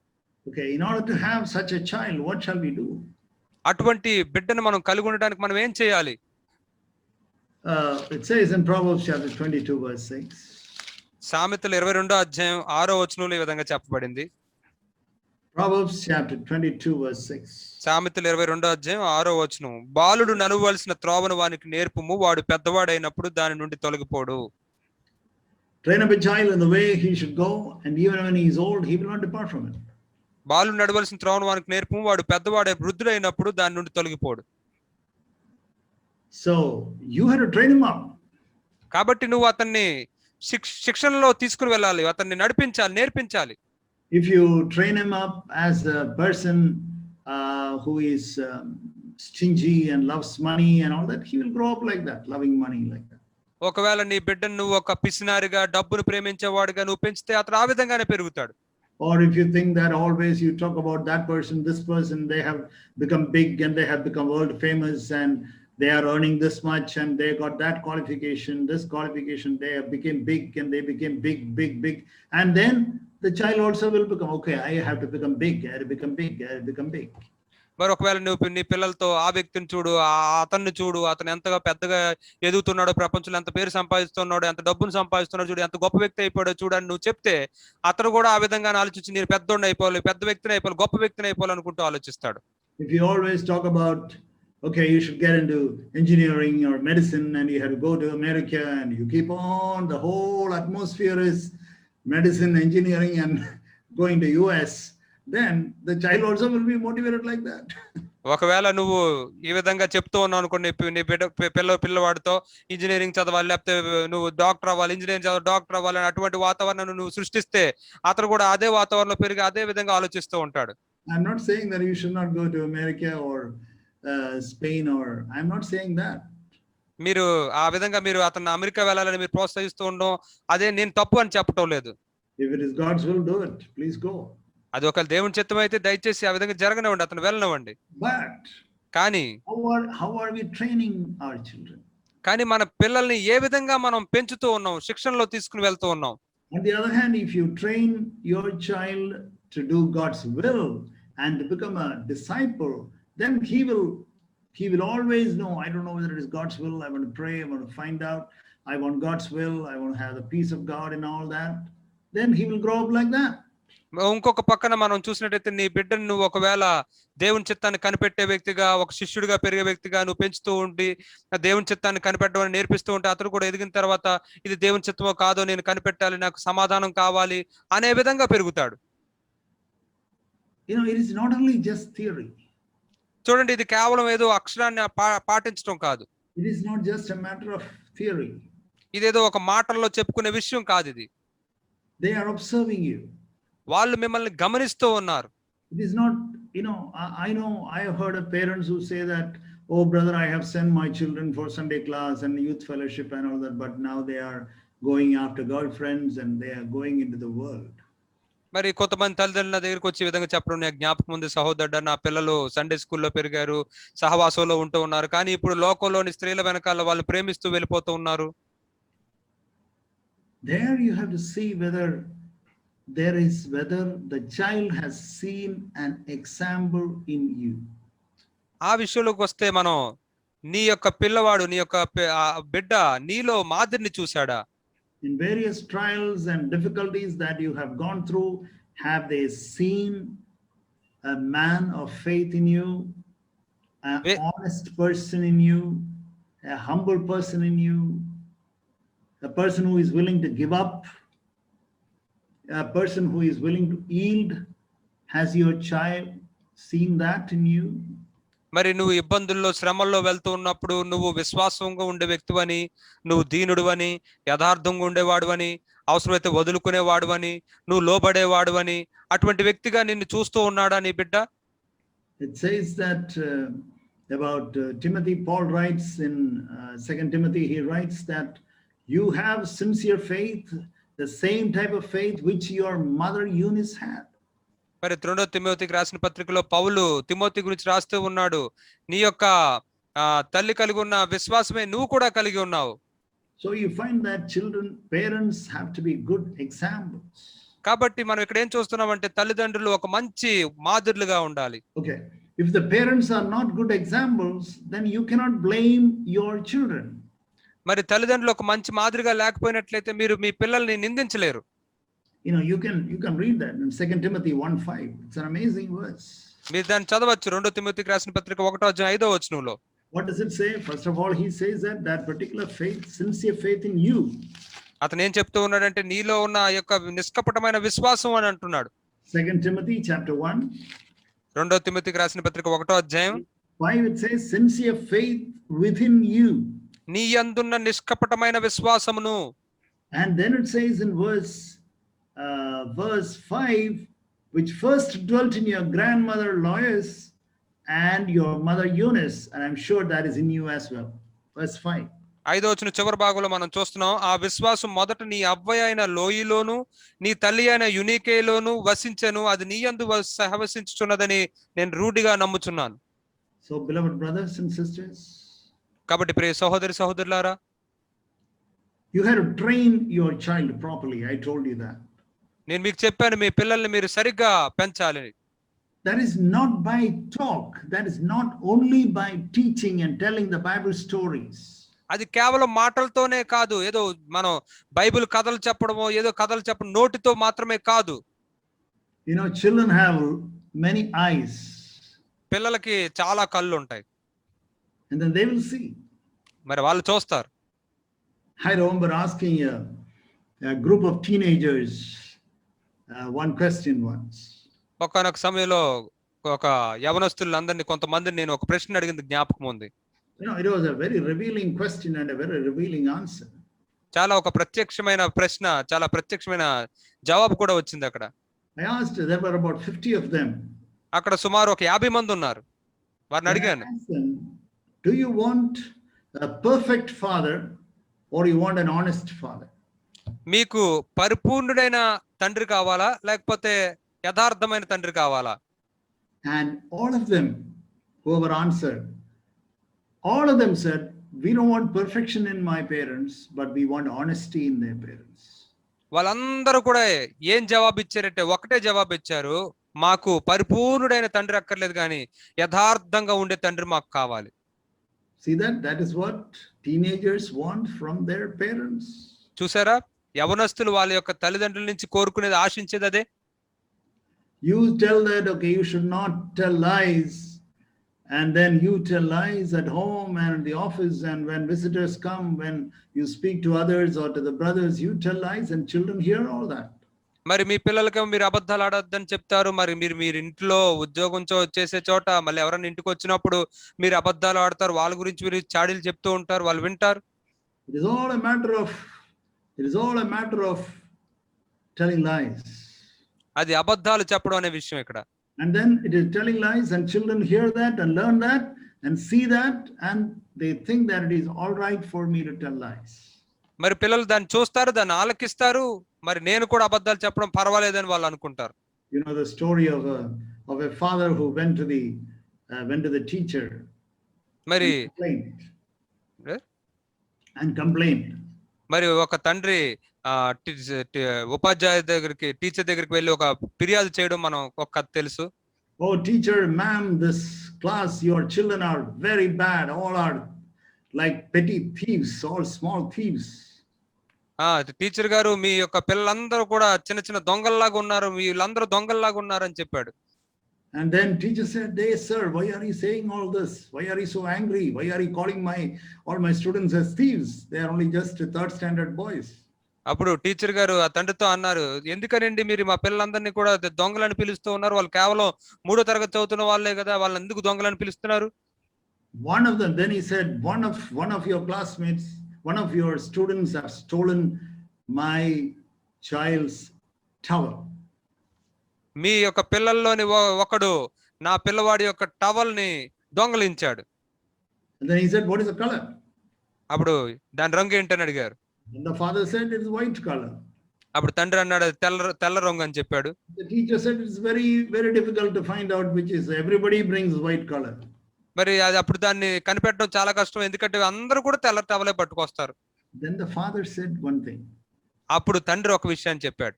Okay, in order to have such a child, what shall we do? అటువంటి బిడ్డను మనం కలిగి ఉండడానికి మనం ఏం చేయాలి? It says in Proverbs chapter 22 verse 6. సామెతలు 22వ అధ్యాయం 6వ వచనంలో ఈ విధంగా చెప్పబడింది. Proverbs chapter 22 verse 6. సామెతలు 22వ అధ్యాయం 6వ వచనం, బాలుడు నడవవలసిన త్రోవను వానికి నేర్పుము, వాడు పెద్దవాడైనప్పుడు దాని నుండి తొలగిపోడు. Train up a child in the way he should go, and even when he is old, he will not depart from it. బాలుడు నడవలసిన త్రోవను వానికి నేర్పుము, వాడు పెద్దవాడే వృద్ధుడైనప్పుడు దాని నుండి తొలగిపోడు. So you have to train him up. కాబట్టి నువ్వు అతన్ని శిక్షణలో తీసుకుని వెళ్ళాలి, అతన్ని నడిపించాలి, నేర్పించాలి. If you train him up as a person who is stingy and loves money and all that, he will grow up like that, loving money like that. ఒకవేళ నీ బిడ్డను నువ్వు ఒక పిసినారిగా, డబ్బును ప్రేమించేవాడుగా నువ్వు పెంచితే అతను ఆ విధంగానే పెరుగుతాడు. Or if you think that always you talk about that person, this person, they have become big and they have become world famous and they are earning this much and they got that qualification, this qualification, they became big and they became big. And then the child also will become, okay, I have to become big, I have to become big, I have to become big. మరి ఒకవేళ నువ్వు నీ పిల్లలతో ఆ వ్యక్తిని చూడు, అతన్ని చూడు, అతను ఎంతగా పెద్దగా ఎదుగుతున్నాడో, ప్రపంచంలో ఎంత పేరు సంపాదిస్తున్నాడో, ఎంత డబ్బును సంపాదిస్తున్నాడో చూడు, ఎంత గొప్ప వ్యక్తి అయిపోయాడో చూడని నువ్వు చెప్తే అతను కూడా ఆ విధంగా ఆలోచించి నేను పెద్దోడిని అయిపోవాలి, పెద్ద వ్యక్తిని అయిపోవాలి, గొప్ప వ్యక్తిని అయిపోవాలి అనుకుంటూ ఆలోచిస్తాడు. If you always talk about, okay, you should get into engineering or medicine and you have to go to America and you keep on, the whole atmosphere is medicine, engineering and going to US, then the child also will be motivated like that. ఒకవేళ నువ్వు ఈ విధంగా చెప్తూ ఉన్నావు అనుకోండి, నీ పిల్లవాడితో engineering చదవాలి, లేకపోతే నువ్వు డాక్టర్ అవ్వాలి, ఇంజనీరింగ్ చదవాలి, డాక్టర్ అవ్వాలి అని అటువంటి వాతావరణాన్ని నువ్వు సృష్టిస్తే అతను కూడా అదే వాతావరణంలో పెరిగి అదే విధంగా ఆలోచిస్తూ ఉంటాడు. I'm not saying that you should not go to America or Spain, or I'm not saying that. మీరు ఆ విధంగా మీరు అతను అమెరికా వెళ్ళాలని మీరు ప్రోత్సహిస్తూ ఉండడం అదే నేను తప్పు అని చెప్పటం లేదు. If it is God's will, do it. Please go. అది ఒక దేవుని చిత్తం అయితే దయచేసి ఆ విధంగా జరగనివ్వండి, అతను వెళ్ళనివ్వండి. But కానీ how are we training our children? కానీ మన పిల్లల్ని ఏ విధంగా మనం పెంచుతూ ఉన్నాం, శిక్షణలో తీసుకుని వెళ్తూ ఉన్నాం. On the other hand, if you train your child to do God's will and to become a disciple, then he will always know, I don't know whether it is God's will, I want to pray, I want to find out, I want God's will, I want to have the peace of God and all that. Then he will grow up like that. ఇంకొక పక్కన మనం చూసినట్టయితే నీ బిడ్డను నువ్వు ఒకవేళ దేవుని చిత్తాన్ని కనిపెట్టే వ్యక్తిగా, ఒక శిష్యుడిగా పెరిగే వ్యక్తిగా నువ్వు పెంచుతూ ఉండి దేవుని చిత్తాన్ని కనిపెట్టమని నేర్పిస్తూ ఉంటే అతను కూడా ఎదిగిన తర్వాత ఇది దేవుని చిత్తమో కాదో నేను కనిపెట్టాలి, నాకు సమాధానం కావాలి అనే విధంగా పెరుగుతాడు. It is not only just theory. చూడండి, ఇది కేవలం ఏదో అక్షరాన్ని పాటించడం కాదు. It is not just a matter of theory. ఇదేదో ఒక మాటల్లో చెప్పుకునే విషయం కాదు ఇది. They are observing you. వాళ్ళు మిమ్మల్ని గమనిస్తూ ఉన్నారు. It is not, I have heard of parents who say that, oh brother, I have sent my children for Sunday class and youth fellowship and all that, but now they are going after girlfriends and they are going into the world. మరి కొంతమంది తల్లిదండ్రుల దగ్గరికి వచ్చి ఈ విధంగా చెప్పడం నాకు జ్ఞాపకం ఉంది సహోదరుడా, నా పిల్లలు సండే స్కూల్లో పెరిగారు, సహవాసంలో ఉంటూ ఉన్నారు, కానీ ఇప్పుడు లోకంలోని స్త్రీల వెనకాల వాళ్ళు ప్రేమిస్తూ వెళ్ళిపోతూ ఉన్నారు. There you have to see whether the child has seen an example in you. ఆ విషయంలోకి వస్తే మనం నీ యొక్క పిల్లవాడు, నీ యొక్క బిడ్డ నీలో మాదిరిని చూశాడా? In various trials and difficulties that you have gone through, have they seen a man of faith in you, an honest person in you, a humble person in you, a person who is willing to give up, a person who is willing to yield? Has your child seen that in you? మరి నువ్వు ఇబ్బందుల్లో, శ్రమల్లో వెళ్తూ ఉన్నప్పుడు నువ్వు విశ్వాసంగా ఉండే వ్యక్తివని, నువ్వు దీనుడువని, యథార్థంగా ఉండేవాడువని, అవసరమైతే వదులుకునేవాడువని, నువ్వు లోబడేవాడువని, అటువంటి వ్యక్తిగా నిన్ను చూస్తూ ఉన్నాడా నీ బిడ్డ? It says that about Timothy, Paul writes in 2 Timothy, he writes that you have sincere faith, the same type of faith which your mother Eunice had. మరి 2 తిమోతికి రాసిన పత్రికలో పౌలు తిమోతి గురించి రాస్తూ ఉన్నాడు, నీ యొక్క తల్లి కలిగి ఉన్న విశ్వాసమే నువ్వు కూడా కలిగి ఉన్నావు. So you find that parents have to be good examples. కాబట్టి మనం ఇక్కడ ఏం చూస్తున్నామంటే తల్లిదండ్రులు ఒక మంచి మాదిరిగా ఉండాలి. Okay, if the parents are not good examples, then you cannot blame your children. మరి తల్లిదండ్రులు ఒక మంచి మాదిరిగా లేకపోయినట్లయితే మీరు మీ పిల్లల్ని నిందించలేరు. You know, you can read that in 2 Timothy 1:5. It's an amazing verse. మీరు దాన్ని చదవచ్చు. 2 తిమోతికి రాసిన పత్రిక 1:5 What does it say? First of all, he says that particular faith, sincere faith in you. అతను ఏం చెప్తూ ఉన్నాడంటే నీలో ఉన్న ఆ యొక్క నిష్కపటమైన విశ్వాసం అని అంటున్నాడు. 2 Timothy chapter 1. 2 తిమోతికి రాసిన పత్రిక 1:5 it says sincere faith within you. నీ యందున్న నిష్కపటమైన విశ్వాసమును. And then it says in verse 5, which first dwelt in your grandmother Lois and your mother Eunice, and I'm sure that is in you as well. Verse 5. 5వ చివరి భాగంలో మనం చూస్తున్నాం, ఆ విశ్వాసం మొదట నీ అవ్వయ అయిన లోయిలోను నీ తల్లి అయిన యునికేలోను వసించెను, అది నీ యందు సహవసించుచున్నదని నేను రూఢిగా నమ్ముచున్నాను. So beloved brothers and sisters, కాబట్టి ప్రియ సహోదరి సహోదరులారా, you have to train your child properly. I told you that. నేను మీకు చెప్పాను, మీ పిల్లల్ని మీరు సరిగ్గా పెంచాలి. That is not by talk. That is not only by teaching and telling the Bible stories. అది కేవలం మాటలతోనే కాదు, ఏదో మనం బైబిల్ కథలు చెప్పడమో ఏదో కథలు చెప్పడం నోటితో మాత్రమే కాదు. You know, children have many eyes. పిల్లలకి చాలా కళ్ళు ఉంటాయి. And then they will see. మరి వాళ్ళు చూస్తారు. I remember asking a group of teenagers one question once. ఒకానొక సమయంలో ఒక యవనస్తులందరినీ కొంతమందిని నేను ఒక ప్రశ్న అడిగింది జ్ఞాపకం ఉంది. You know, it was a very revealing question and a very revealing answer. చాలా ఒక ప్రత్యక్షమైన ప్రశ్న, చాలా ప్రత్యక్షమైన జవాబు కూడా వచ్చింది అక్కడ. I asked, there were about 50 of them. అక్కడ సుమారు ఒక 50 మంది ఉన్నారు. వారిని అడిగాను, do you want a perfect father or you want an honest father? మీకు పరిపూర్ణుడైన తండ్రి కావాలా లేకపోతే యథార్థమైన తండ్రి కావాలా? And all of them, whoever answered, all of them said, we don't want perfection in my parents, but we want honesty in their parents. వాళ్ళందరూ కూడా ఏం జవాబు ఇచ్చారంటే ఒకటే జవాబు ఇచ్చారు, మాకు పరిపూర్ణుడైన తండ్రి అక్కర్లేదు కానీ యథార్థంగా ఉండే తండ్రి మాకు కావాలి. See that is what teenagers want from their parents. చూసారా, యవనస్తులు వాళ్ళ యొక్క తల్లిదండ్రుల నుంచి కోరుకునేది, ఆశించేది అదే. You tell that, okay, you should not tell lies, and then you tell lies at home and in the office, and when visitors come, when you speak to others or to the brothers, you tell lies and children hear all that. మరి మీ పిల్లలకి మీరు అబద్ధాలు ఆడొద్దని చెప్తారు, మరి మీరు ఇంట్లో ఉద్యోగం చేసే చోట మళ్ళీ ఎవరైనా ఇంటికి వచ్చినప్పుడు మీరు అబద్ధాలు ఆడతారు, వాళ్ళ గురించి మీరు చాడీలు చెప్తూ ఉంటారు, వాళ్ళు వింటారు. It is all a matter of telling lies. అది అబద్ధాలు చెప్పడం అనే విషయం ఇక్కడ. And then it is telling lies and children hear that and learn that and see that and they think that it is all right for me to tell lies. మరి పిల్లలు దాన్ని చూస్తారు, దాన్ని ఆలకిస్తారు, మరి నేను కూడా అబద్ధాలు చెప్పడం పర్వాలేదని వాళ్ళు అనుకుంటారు. You know the story of a father who went to the teacher మరి and complained. మరి ఒక తండ్రి ఉపాధ్యాయ దగ్గరికి, టీచర్ దగ్గరికి వెళ్ళి ఒక ఫిర్యాదు చేయడం మనం ఒక కథ తెలుసు. Oh teacher, ma'am, this class, your children are very bad. All are like petty thieves, all small thieves. Teacher గారు, మీ యొక్క పిల్లలందరూ కూడా చిన్న చిన్న దొంగల్లాగా ఉన్నారు, వీళ్ళందరూ దొంగల్లాగా ఉన్నారు అని చెప్పాడు. And then teacher said, "Hey sir, why are you saying all this? Why are you so angry? Why are you calling all my students as thieves? They are only just 3rd standard boys." అప్పుడు teacher గారు ఆ తండ్రితో అన్నారు, ఎందుకనండి మీరు మా పిల్లలందరినీ కూడా దొంగలని పిలుస్తూ ఉన్నారు, వాళ్ళు కేవలం 3వ తరగతి చదువుతున్న వాళ్ళే కదా, వాళ్ళని ఎందుకు దొంగలని పిలుస్తున్నారు? One of them, then he said, one of your classmates, one of your students have stolen my child's towel. మీ యొక్క పిల్లల్లోని ఒకడు నా పిల్లవాడి యొక్క టవల్ ని దొంగలించాడు. And then he said, what is the color? అప్పుడు దాని రంగు ఏంటని అడిగారు. And the father said, it is white color. అప్పుడు తండ్రి అన్నాడు, అది తెల్ల రంగు అని చెప్పాడు. The teacher said, it's very very difficult to find out which is. Everybody brings white color. మరి అది అప్పుడు దాన్ని కనిపెట్టడం చాలా కష్టం, ఎందుకంటే అందరూ కూడా తెల్ల టవలే పట్టుకొస్తారు. Then the father said one thing. అప్పుడు తండ్రి ఒక విషయాన్ని చెప్పాడు.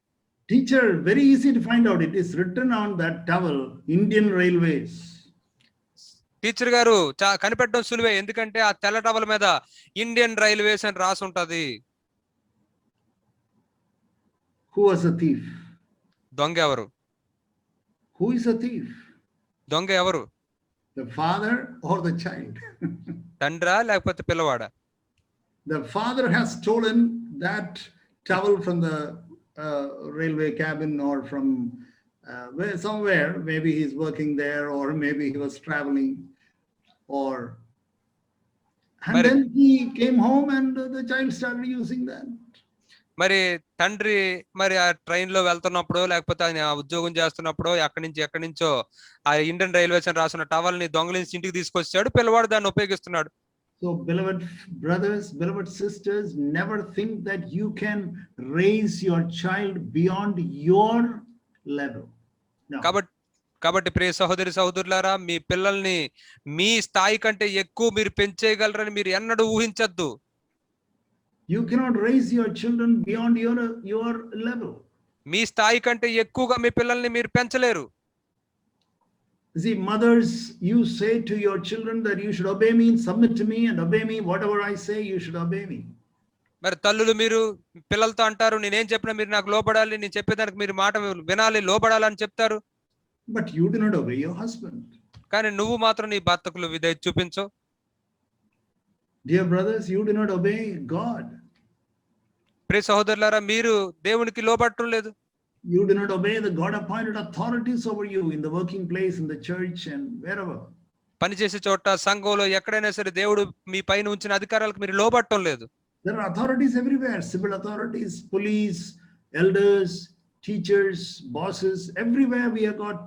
Teacher, very easy to find out. It is written on that towel, Indian Railways. Teacher గారు కనిపెట్టడం సులువే, ఎందుకంటే ఆ తెల్ల టవల్ మీద ఇండియన్ రైల్వేస్ అని రాసి ఉంటది. Who was a thief? దొంగ ఎవరు? Who is a thief? దొంగ ఎవరు? The father or the child? తండ్రా లేకపోతే పిల్లవాడా? The father has stolen that towel from the railway cabin or from somewhere. Maybe he's working there, or maybe he was traveling, and then he came home and the child started using that. మరి తండ్రి మరి ఆ train లో వెళ్తున్నప్పుడు లేకపోతే ఆయన ఉద్యోగం చేస్తున్నప్పుడు ఎక్కడి నుంచో ఆ ఇండియన్ రైల్వేస్ అని రాసిన టవల్ ని దొంగలించి ఇంటికి తీసుకొచ్చాడు, పిల్లవాడు దాన్ని ఉపయోగిస్తున్నాడు. So beloved brothers, beloved sisters, never think that you can raise your child beyond your level. No. కాబట్టి ప్రియ సహోదరి సహోదరులారా, మీ పిల్లల్ని మీ స్థాయి కంటే ఎక్కువ మీరు పెంచేయగలరని మీరు ఎన్నడూ ఊహించద్దు. You cannot raise your children beyond your level. మీ స్థాయి కంటే ఎక్కువగా మీ పిల్లల్ని మీరు పెంచలేరు. See, mothers, you say to your children that you should obey me and submit to me and obey me. Whatever I say, you should obey me. మరి తల్లులు మీరు పిల్లలతో అంటారు, నేనేం చెప్పినా మీరు నాకు లోబడాలి, నేను చెప్పేదానికి మీరు మాట వినాలి, లోబడాలని చెప్తారు. But you do not obey your husband. కానీ నువ్వు మాత్రం నీ భర్తకు విధేయత చూపించు. Dear brothers, you do not obey God. ప్రియ సహోదరులారా, మీరు దేవునికి లోబడటం లేదు. You do not obey the God appointed authorities over you in the working place, in the church and wherever. పనిచేసే చోట, సంఘంలో, ఎక్కడైనా సరే దేవుడు మీ పైన ఉంచిన అధికారాలకు మీరు లోబడటం లేదు. There are authorities everywhere, civil authorities, police, elders, teachers, bosses, everywhere we have got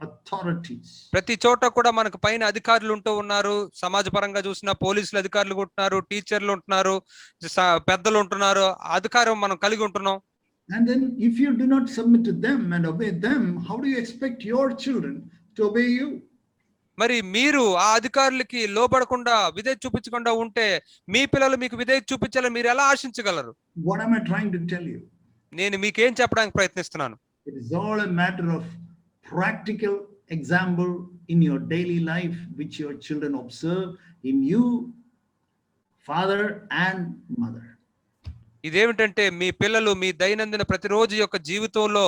authorities. ప్రతి చోట కూడా మనకు పైన అధికారులు ఉంటూ ఉన్నారు. సమాజపరంగా చూసిన పోలీసులు అధికారులు ఉంటున్నారు, టీచర్లు ఉంటున్నారు, పెద్దలు ఉంటున్నారు. అధికారం మనం కలిగి ఉంటున్నాం. And then if you do not submit to them and obey them, how do you expect your children to obey you? మరి మీరు ఆ అధికారులకి లోబడకుండా విధేయత చూపించకుండా ఉంటే మీ పిల్లలు మీకు విధేయత చూపించాలని మీరు ఎలా ఆశించగలరు? What am I trying to tell you? నేను మీకేం చెప్పడానికి ప్రయత్నిస్తున్నాను? It is all a matter of practical example in your daily life which your children observe in you, father and mother. ఇదేమిటంటే మీ పిల్లలు మీ దైనందిన ప్రతిరోజు యొక్క జీవితంలో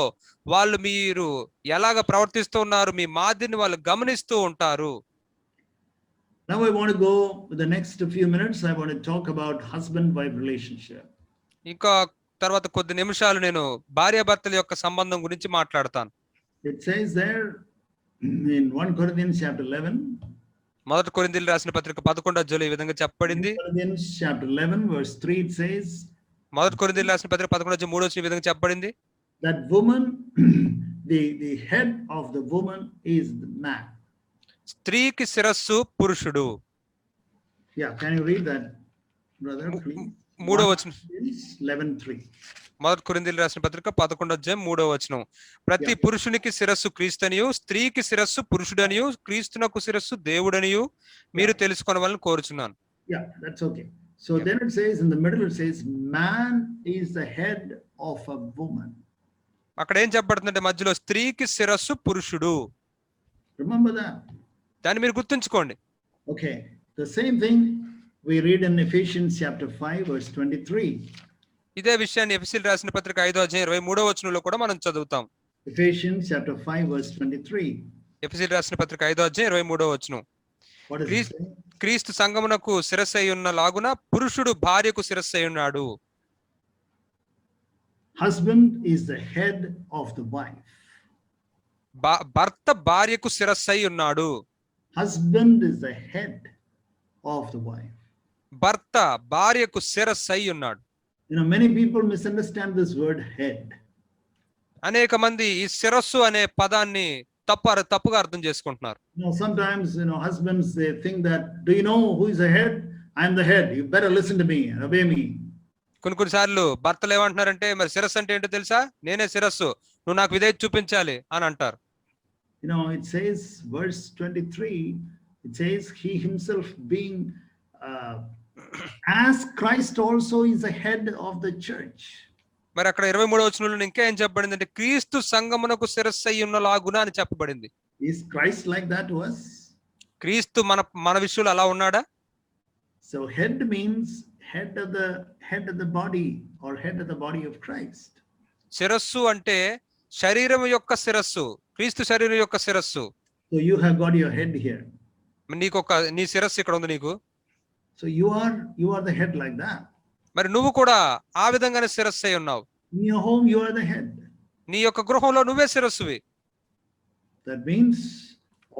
వాళ్ళు మీరు ఎలాగ ప్రవర్తిస్తూ ఉన్నారు, మీ మాదిరిని వాళ్ళు గమనిస్తూ ఉంటారు. Now I want to go with the next few minutes. I want to talk about husband-wife relationship. ఇంకా తర్వాత కొద్ది నిమిషాలు నేను భార్యాభర్తల యొక్క సంబంధం గురించి మాట్లాడతాను. It says there in 1 Corinthians chapter 11. మొదటి కొరింథీయులకు రాసిన పత్రిక 11వ అధ్యాయంలో ఈ విధంగా చెప్పబడింది. Corinthians chapter 11 verse 3 it says. మొదటి కొరింథీయులకు రాసిన పత్రిక 11వ అధ్యాయం 3వ వచనం ఈ విధంగా చెప్పబడింది. That woman, the head of the woman is the man. స్త్రీకి శిరస్సు పురుషుడు. Yeah, can you read that, brother, please? 3వ వచనం 11:3. మొదటి కొరింథీయులకు రాసిన పత్రిక 11వ అధ్యాయం 3వ వచనం. ప్రతి పురుషునికి శిరస్సు క్రీస్తునియు, స్త్రీకి శిరస్సు పురుషుడనియు, క్రీస్తునకు శిరస్సు దేవుడనియు మీరు తెలుసుకొనవలెను కోరుచున్నాను. Yeah, that's okay. So then it says in the middle, it says man is the head of a woman. అక్కడ ఏం చెప్పబడుతుందంటే మధ్యలో స్త్రీకి శిరస్సు పురుషుడు. Remember that. దాన్ని మీరు గుర్తుంచుకోండి. Okay, the same thing we read in Ephesians chapter 5 verse 23. ఇదే విషయాన్ని ఎఫెసీయులకు రాసిన పత్రిక 5వ అధ్యాయం 23వ వచనంలో కూడా మనం చదువుతాం. Ephesians chapter 5 verse 23. ఎఫెసీయులకు రాసిన పత్రిక 5వ అధ్యాయం 23వ వచనం. What is it? క్రీస్తు సంఘమునకు శిరస్సై ఉన్న లాగున పురుషుడు భార్యకు శిరస్సై ఉన్నాడు. Husband is the head of the wife. భర్త భార్యకు శిరస్సై ఉన్నాడు. Husband is the head of the wife. భర్త భార్యకు శిరస్సై ఉన్నాడు. You know, many people misunderstand this word head. అనేక మంది ఈ శిరస్సు అనే పదాన్ని తప్పుగా అర్థం చేసుకుంటున్నారు. You know, sometimes, husbands, they think that, do you know who is the head? I am the head. You better listen to me and obey me. కొన్నిసార్లు భర్తలు ఏమంటున్నారంటే, మరి శిరస్సు అంటే ఏంటో తెలుసా? నేనే శిరస్సు, నువ్వు నాకు విధేయత చూపించాలి అని అంటారు. You know, it says, verse 23, it says, he himself being as Christ also is the head of the church. మరి అక్కడ 23వ వచనంలో ఇంకా ఏం చెప్పబడింది అంటే క్రీస్తు సంఘమునకు శిరస్సు అయి ఉన్నలాగున అని చెప్పబడింది. Is Christ like that to us? క్రీస్తు మన విషయంలో అలా ఉన్నాడా? So head means head of the body or head of the body of Christ. శిరస్సు అంటే శరీరం యొక్క శిరస్సు, క్రీస్తు శరీరం యొక్క శిరస్సు. So you have got your head here. నీ శిరస్సు ఇక్కడ ఉంది నీకు. So you are the head like that. మరి నువ్వు కూడా ఆ విధంగానే శిరస్సు అయి ఉన్నావు. In your home you are the head. నీ యొక్క గృహంలో నువ్వే శిరస్సువి. That means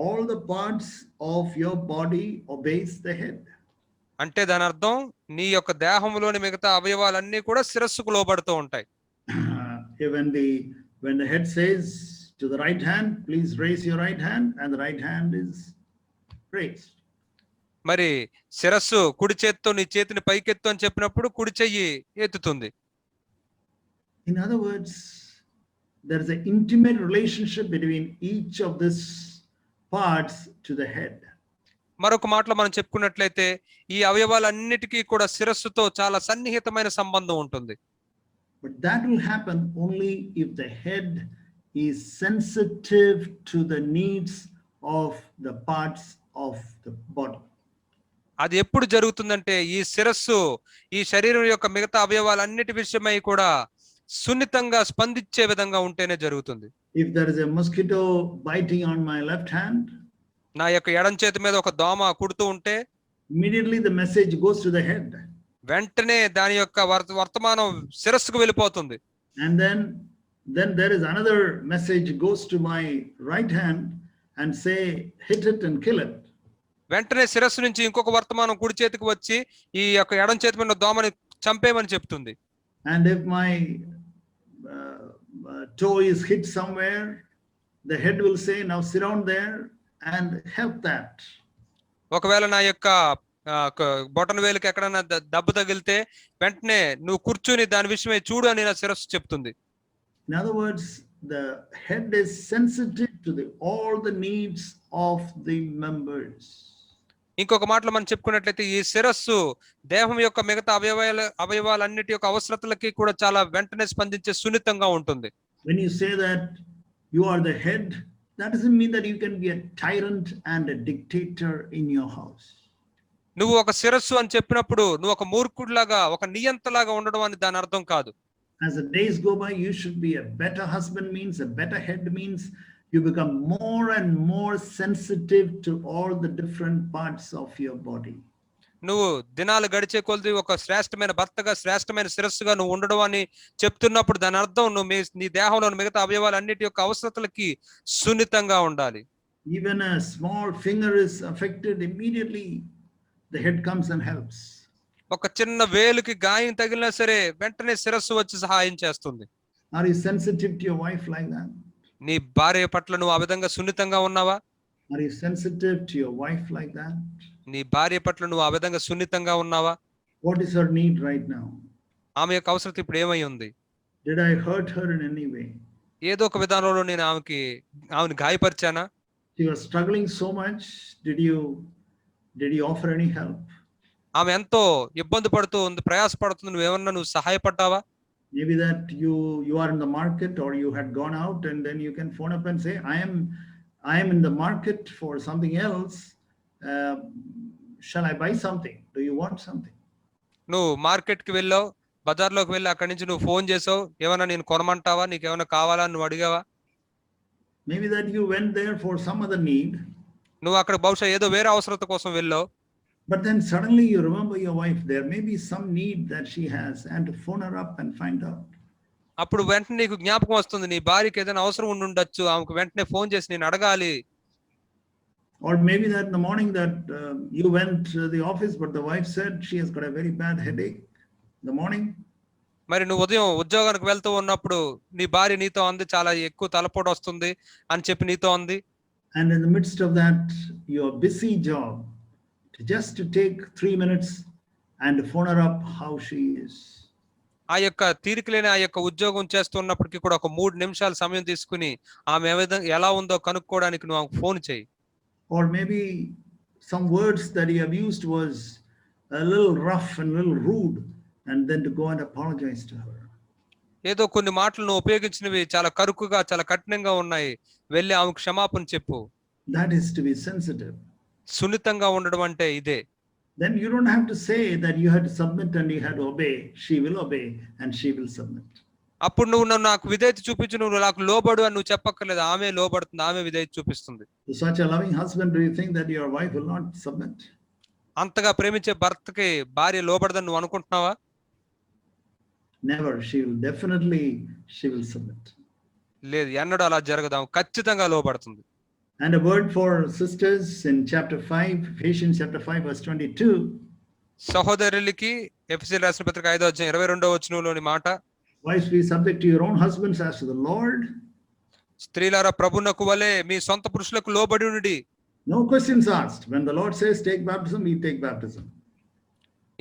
all the parts of your body obeys the head. అంటే దాని అర్థం నీ యొక్క దేహంలోని మిగతా అవయవాలన్నీ కూడా శిరస్సుకు లోబడుతూ ఉంటాయి. When the head says to the right hand, please raise your right hand, and the right hand is raised. మరి శిరస్సు కుడి చేత్తో నీ చేతిని పైకెత్తు అని చెప్పినప్పుడు కుడి చెయ్యి ఎత్తుతుంది. In other words, there is an intimate relationship between each of these parts to the head. మరొక మాటలో మనం చెప్పుకున్నట్లయితే ఈ అవయవాలన్నిటికీ కూడా శిరస్సుతో చాలా సన్నిహితమైన సంబంధం ఉంటుంది. But that will happen only if the head is sensitive to the needs of the parts of the body. అది ఎప్పుడు జరుగుతుందంటే ఈ శిరస్సు ఈ శరీరం యొక్క మిగతా అవయవాలన్నిటి విషయమై కూడా సున్నితంగా స్పందించే విధంగా ఉంటేనే జరుగుతుంది. If there is a mosquito biting on my left hand, నా యొక్క ఎడం చేతి మీద ఒక దోమ కుడుతూ ఉంటే immediately the message goes to the head. వెంటనే దాని యొక్క వర్తమానం శిరస్సుకు వెళ్ళిపోతుంది. And then there is another message goes to my right hand and say hit it and kill it. వెంటనే శిరస్సు నుంచి ఇంకొక వర్తమానం కుడి చేతికి వచ్చి ఈ యొక్క ఎడం చేతి మీద దోమని చంపేమని చెప్తుంది. And if my toe is hit somewhere, the head will say now sit down there and help that. ఒకవేళ నా యొక్క బొటన వేలుకి ఎక్కడైనా దెబ్బ తగిలితే వెంటనే నువ్వు కూర్చుని దాని విషయమై చూడు అని నా శిరస్సు చెప్తుంది. In other words, the head is sensitive to all the needs of the members. ఇంకొక మాటలో మనం చెప్పుకున్నట్లయితే ఈ శిరస్సు దేహం యొక్క మిగతా అవయవాలన్నిటి యొక్క అవసరతలకి కూడా చాలా వెంటనే స్పందించే సున్నితంగా ఉంటుంది. When you say that you are the head, that doesn't mean that you can be a tyrant and a dictator in your house. నువ్వు ఒక శిరస్సు అని చెప్పినప్పుడు నువ్వు ఒక మూర్ఖుడిలాగా ఒక నియంతలాగా ఉండడం అని దాని అర్థం కాదు. As the days go by, you should be a better husband means, a better head means you become more and more sensitive to all the different parts of your body. నువ్వు దినాలు గడిచే కొలది ఒక శ్రేష్టమైన భర్తగా శ్రేష్టమైన శిరస్సుగా నువ్వు ఉండడం అని చెప్తున్నప్పుడు దాని అర్థం నువ్వు నీ దేహంలోని మిగతా అవయవాలన్నిటి యొక్క అవసరతలకి సున్నితంగా ఉండాలి. Even a small finger is affected, immediately the head comes and helps. ఒక చిన్న వేలుకి గాయం తగిలినా సరే వెంటనే శిరస్సు వచ్చి సహాయం చేస్తుంది. Are you sensitive to your wife like that? నీ భార్య పట్ల నువ్వు ఆ విధంగా సున్నితంగా ఉన్నావా? Are you sensitive to your wife like that? నీ భార్య పట్ల నువ్వు ఆ విధంగా సున్నితంగా ఉన్నావా? What is her need right now? ఆమె యొక్క అవసరం ఇప్పుడు ఏమై ఉంది? Did I hurt her in any way? ఏదో ఒక విధానంలో నేను ఆమెను గాయపరిచానా? She was struggling so much. Did you offer any help? ఆమె ఎంతో ఇబ్బంది పడుతూ ఉంది, ప్రయాసపడుతుంది, నువ్వు సహాయపడ్డావా? Maybe that you are in the market or you had gone out and then you can phone up and say, I am in the market for something else. Shall I buy something? Do you want something? నువ్వు మార్కెట్కి వెళ్ళావు, బజార్లోకి వెళ్ళి అక్కడి నుంచి నువ్వు phone చేసావు, ఏమైనా నేను కొనమంటావా, నీకు ఏమైనా కావాలా నువ్వు అడిగావా? Maybe that you went there for some other need. నువ్వు అక్కడ బహుశా ఏదో వేరే అవసరత కోసం వెళ్ళావు. But then suddenly you remember your wife. There may be some need that she has and to phone her up and find out. అప్పుడు వెంటనే నీకు జ్ఞాపకం వస్తుంది నీ భార్యకి ఏదైనా అవసరం ఉండొచ్చు, ఆమెకు వెంటనే ఫోన్ చేసి నేను అడగాలి. Or maybe that in the morning that you went to the office but the wife said she has got a very bad headache in the morning. మరి నువ్వు ఉదయం ఉద్యోగానికి వెళ్తూ ఉన్నప్పుడు నీ భార్య నీతో అంది చాలా ఎక్కువ తలపోటు వస్తుంది అని చెప్పి నీతో అంది. And in the midst of that your busy job, just to take 3 minutes and phone her up how she is. ఆ యొక్క తీరిక లేని ఆ యొక్క ఉద్యోగం చేస్తున్నప్పటికీ కూడా ఒక 3 నిమిషాలు సమయం తీసుకుని ఆమె ఎలా ఉందో కనుక్కోవడానికి నువ్వు ఫోన్ చేయి. Or maybe some words that you have used was a little rough and a little rude, and then to go and apologize to her. ఏదో కొన్ని మాటలను ఉపయోగించినవి చాలా కరుకుగా చాలా కఠినంగా ఉన్నాయి, వెళ్ళి ఆమెకు క్షమాపణ చెప్పు. That is to be sensitive. సున్నితంగా ఉండడం అంటే ఇదే. Then you don't have to say that you had to submit and you had to obey. She will obey and she will submit. అప్పుడు నువ్వు నాకు విధేయత చూపించు, నువ్వు నాకు లోబడు అని నువ్వు చెప్పక్కర్లేదు, ఆమె లోబడుతుంది, ఆమె విధేయత చూపిస్తుంది. To such a loving husband, do you think that your wife will not submit? అంతగా ప్రేమించే భర్తకి భార్య లోబడదని నువ్వు అనుకుంటున్నావా? Never. She will submit. లేదు, ఎన్నడూ అలా జరగదు, ఆమె ఖచ్చితంగా లోబడుతుంది. And a word for sisters in chapter 5, Ephesians chapter 5 verse 22. సహోదరులకి ఎఫెసీయులకు రాసిన పత్రిక 5వ అధ్యాయం 22వ వచనంలోని మాట, Wives, be subject to your own husbands as to the Lord. స్త్రీలారా ప్రభువునకు వలె మీ సొంత పురుషులకు లోబడి ఉండుడి. No questions asked. When the Lord says take baptism, we take baptism.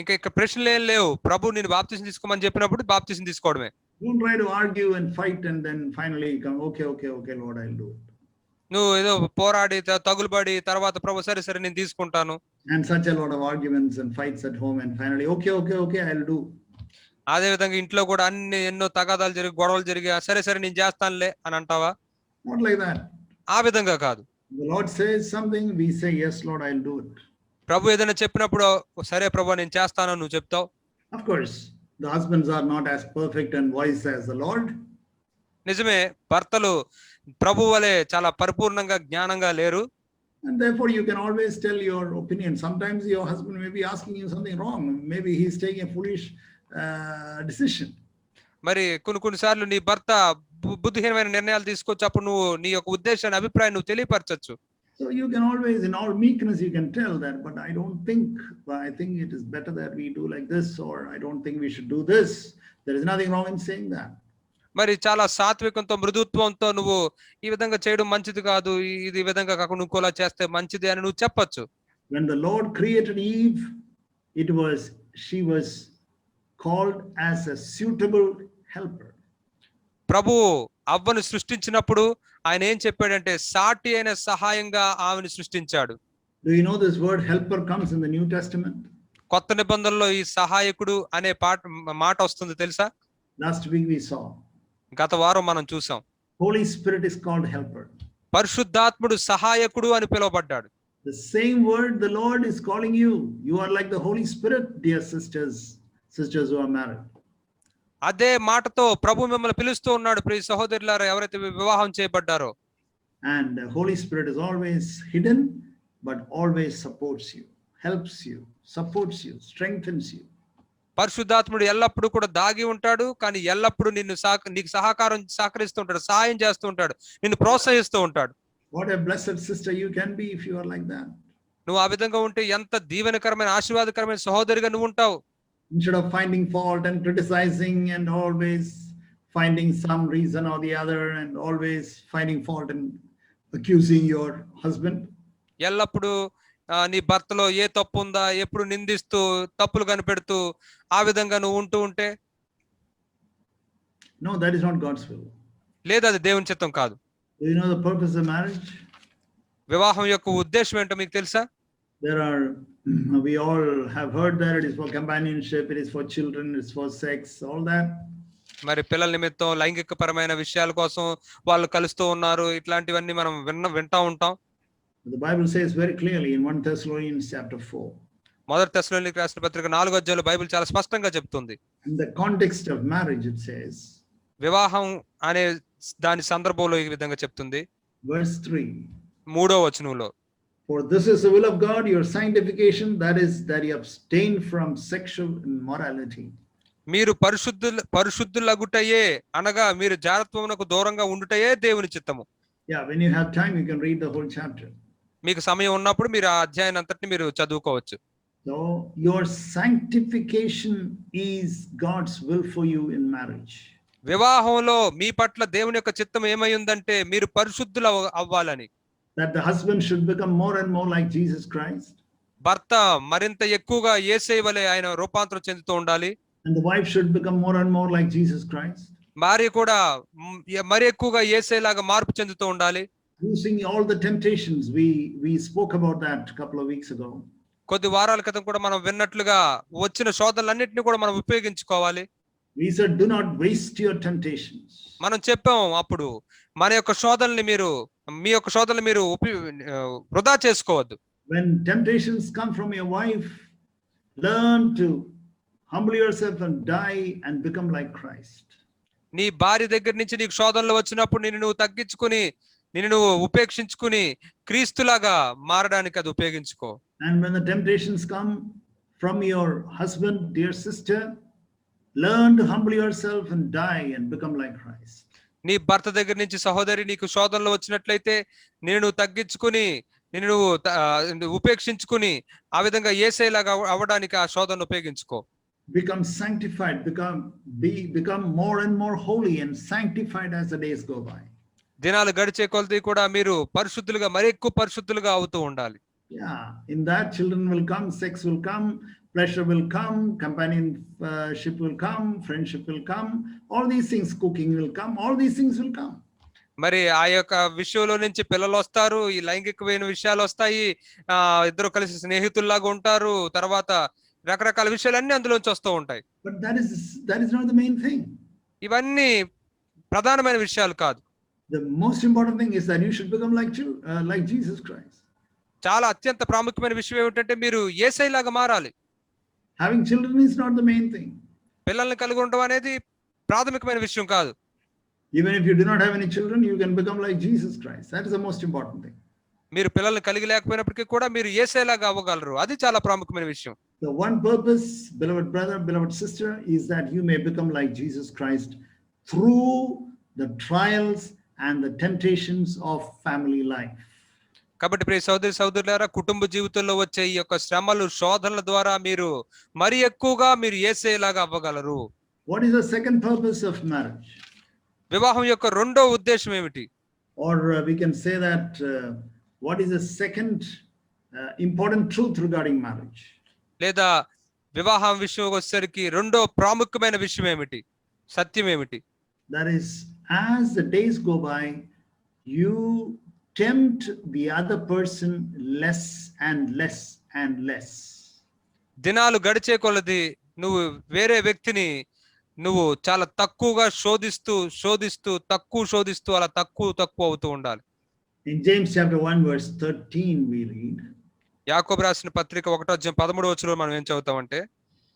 ఇంకా ఇక్కడ ప్రశ్నలు ఏం లేవు. ప్రభు నేను బాప్తిసం తీసుకోమని చెప్పినప్పుడు బాప్తిసం తీసుకోవడమే. Don't try to argue and fight and then finally come, okay, Lord, I'll do it. నువ్వు ఏదో పోరాడి తగులుబడి తర్వాత ప్రభు సరే సరే నేను తీసుకుంటాను. And such a lot of arguments and fights at home and finally, okay, I'll do. అదే విధంగా ఇంట్లో కూడా ఎన్నో తగాదాలు జరిగి గొడవలు జరిగి సరే సరే నేను చేస్తానులే అని అంటావా? Not like that. ఆ విధంగా కాదు. The Lord says something, we say, yes, Lord, I'll do it. ప్రభు ఏదైనా చెప్పినప్పుడు సరే ప్రభు నేను చేస్తాను నువ్వు చెప్తావు. Of course, the husbands are not as perfect and wise as the Lord. నిజమే, భర్తలు ప్రభు వలె చాలా పరిపూర్ణంగా జ్ఞానంగా లేరు. And therefore you can always tell your opinion. Sometimes your husband may be asking you something wrong. Maybe he's taking a foolish decision. మరి కొన్నిసార్లు నీ భర్త బుద్ధిహీనమైన నిర్ణయాలు తీసుకోవచ్చు, అప్పుడు నువ్వు నీ యొక్క ఉద్దేశాన్ని అభిప్రాయం నువ్వు తెలియపరచచ్చు. So you can always, in all meekness, you can tell that, but I think it is better that we do like this, or I don't think we should do this. There is nothing wrong in saying that. మరి చాలా సాత్వికంతో మృదుత్వంతో నువ్వు ఈ విధంగా చేయడం మంచిది కాదు, ఇది విధంగా కాకుండా ఇంకోలా చేస్తే మంచిది అని నువ్వు చెప్పొచ్చు. When the Lord created Eve, she was called as a suitable helper. ప్రభు అవ్వను సృష్టించినప్పుడు ఆయన ఏం చెప్పాడంటే సాటి అయిన సహాయంగా ఆమెను సృష్టించాడు. Do you know this word helper comes in the New Testament? కొత్త నిబంధనలో ఈ సహాయకుడు అనే మాట వస్తుంది తెలుసా? Last week we saw. గత వారం మనం చూసాం. Holy Spirit is called helper. పరిశుద్ధాత్ముడు సహాయకుడు అని పిలువబడ్డాడు. The same word the Lord is calling you. You are like the Holy Spirit, dear sisters who are married. అదే మాటతో ప్రభు మిమ్మల్ని పిలుస్తూ ఉన్నాడు, ప్రియ సహోదరులారా ఎవరైతే వివాహం చేయబడ్డారో. And the Holy Spirit is always hidden but always supports you, helps you, supports you, strengthens you. పరిశుద్ధాత్ముడు ఎల్లప్పుడూ కూడా దాగి ఉంటాడు, కానీ ఎల్లప్పుడూ నీకు సహకరిస్తూ ఉంటాడు, సహాయం చేస్తూ ఉంటాడు, నిన్ను ప్రోత్సహిస్తూ ఉంటాడు. What a blessed sister you can be if you are like that. నువ్వు ఆ విధంగా ఉంటే ఎంత దీవెనకరమైన ఆశీర్వాదకరమైన సహోదరిగా నువ్వు ఉంటావు. Instead of finding fault and criticizing and always finding some reason or the other and always finding fault and accusing your husband. ఎల్లప్పుడూ నీ భర్తలో ఏ తప్పు ఉందా ఎప్పుడు నిందిస్తూ తప్పులు కనిపెడుతూ ఆ విధంగా నువ్వు ఉంటే No, that is not God's will. లేదు, అది దేవుని చిత్తం కాదు. Do you know the purpose of marriage? వివాహం యొక్క ఉద్దేశం ఏంటో మీకు తెలుసా? We all have heard that it is for companionship, it is for children, it's for sex, all that. మరి పిల్లల నిమిత్తం లైంగిక పరమైన విషయాల కోసం వాళ్ళు కలుస్తూ ఉన్నారు, ఇట్లాంటివన్నీ మనం వింటా ఉంటాం. The Bible says very clearly in 1 Thessalonians chapter 4. మొదటి తెస్సలోనికీయులకు రాసిన పత్రిక 4వ అధ్యాయంలో బైబిల్ చాలా స్పష్టంగా చెప్తుంది. In the context of marriage it says, వివాహం అనే దాని సందర్భంలో ఈ విధంగా చెప్తుంది. verse 3. 3వ వచనంలో, For this is the will of God, your sanctification, that is, that you abstain from sexual immorality. మీరు పరిశుద్ధులగుటయే అనగా మీరు జారత్వమునకు దూరంగా ఉండుటయే దేవుని చిత్తము. Yeah, when you have time you can read the whole chapter. మీకు సమయం ఉన్నప్పుడు మీరు ఆ అధ్యాయం అంతటిని మీరు చదువుకోవచ్చు. So your sanctification is God's will for you in marriage. వివాహంలో మీ పట్ల దేవుని యొక్క చిత్తం ఏమై ఉందంటే మీరు పరిశుద్ధులు అవ్వాలని. That the husband should become more and more like Jesus Christ. భర్త మరింత ఎక్కువగా యేసయ్య వలె ఆయన రూపాంతరం చెందుతూ ఉండాలి. And the wife should become more and more like Jesus Christ. భార్య కూడా మరి ఎక్కువగా యేసయ్య లాగా మార్పు చెందుతూ ఉండాలి. Using all the temptations, we spoke about that a couple of weeks ago. కొద్ది వారాల క్రితం కూడా మనం విన్నట్లుగా వచ్చిన శోధనలన్నింటినీ కూడా మనం ఉపయోగించుకోవాలి. We said, do not waste your temptations. మనం చెప్పాం అప్పుడు మన యొక్క శోధనని మీ యొక్క శోధనలు మీరు వృధా చేసుకోవద్దు. When temptations come from your wife, learn to humble yourself and die and become like Christ. నీ భార్య దగ్గర నుంచి నీకు శోధనలు వచ్చినప్పుడు నువ్వు తగ్గించుకుని నువ్వు ఉపేక్షించుకుని క్రీస్తులాగా మారడానికి అది ఉపయోగించుకో. And when the temptations come from your husband, dear sister, learn to humble yourself and die and become like Christ. నీ భర్త దగ్గర నుంచి సహోదరి నీకు శోధనలు వచ్చినట్లయితే నువ్వు తగ్గించుకుని నువ్వు ఉపేక్షించుకుని ఆ విధంగా యేసయ్యలాగా అవ్వడానికి ఆ శోధనను ఉపయోగించుకో. Become sanctified, become more and more holy and sanctified as the days go by. దినాలు గడిచే కొలది కూడా మీరు పరిశుద్ధులుగా మరి ఎక్కువ పరిశుద్ధులుగా అవుతూ ఉండాలి. Yeah, in that children will come, sex will come, pleasure will come, companionship will come, friendship will come, all these things, cooking will come, all these things will come. మరి ఆ యొక్క విషయంలో నుంచి పిల్లలు వస్తారు, ఈ లైంగికమైన విషయాలు వస్తాయి, ఇద్దరు కలిసి స్నేహితుల్లాగా ఉంటారు, తర్వాత రకరకాల విషయాలన్నీ అందులోంచి వస్తూ ఉంటాయి. But that is not the main thing. ఇవన్నీ ప్రధానమైన విషయాలు కాదు. The most important thing is that you should become like Jesus Christ. చాలా అత్యంత ప్రాముఖ్యమైన విషయం ఏమిటంటే మీరు యేసయ్యలాగా మారాలి. Having children is not the main thing. పిల్లల్ని కలిగి ఉండడం అనేది ప్రాథమికమైన విషయం కాదు. Even if you do not have any children, you can become like Jesus Christ. That is the most important thing. మీరు పిల్లల్ని కలిగి లేకపోయినప్పటికీ కూడా మీరు యేసయ్యలాగా అవ్వగలరు. అది చాలా ప్రాముఖ్యమైన విషయం. The one purpose, beloved brother, beloved sister, is that you may become like Jesus Christ through the trials and the temptations of family life. కాబట్టి ప్రియ సోదరి సోదరులారా, కుటుంబ జీవితంలో వచ్చే ఈ యొక్క శ్రమలు శోధనల ద్వారా మీరు మరి ఎక్కువగా మీరు యేసయ్యలాగా అవ్వగలరు. What is the second purpose of marriage? వివాహం యొక్క రెండో ఉద్దేశం ఏమిటి? Or we can say that what is the second important truth regarding marriage? లేదా వివాహం విషయం వచ్చేసరికి రెండో ప్రాముఖ్యమైన విషయం ఏమిటి, సత్యం ఏమిటి? That is, as the days go by, you tempt the other person less and less and less. దినాలు గడిచే కొలది నువ్వు వేరే వ్యక్తిని నువ్వు చాలా తక్కువగా శోధిస్తూ అలా తక్కువ అవుతూ ఉండాలి. In James chapter 1 verse 13 we read. యాకోబు రాసిన పత్రిక 1:13 మనం ఏం చదువుతామంటే,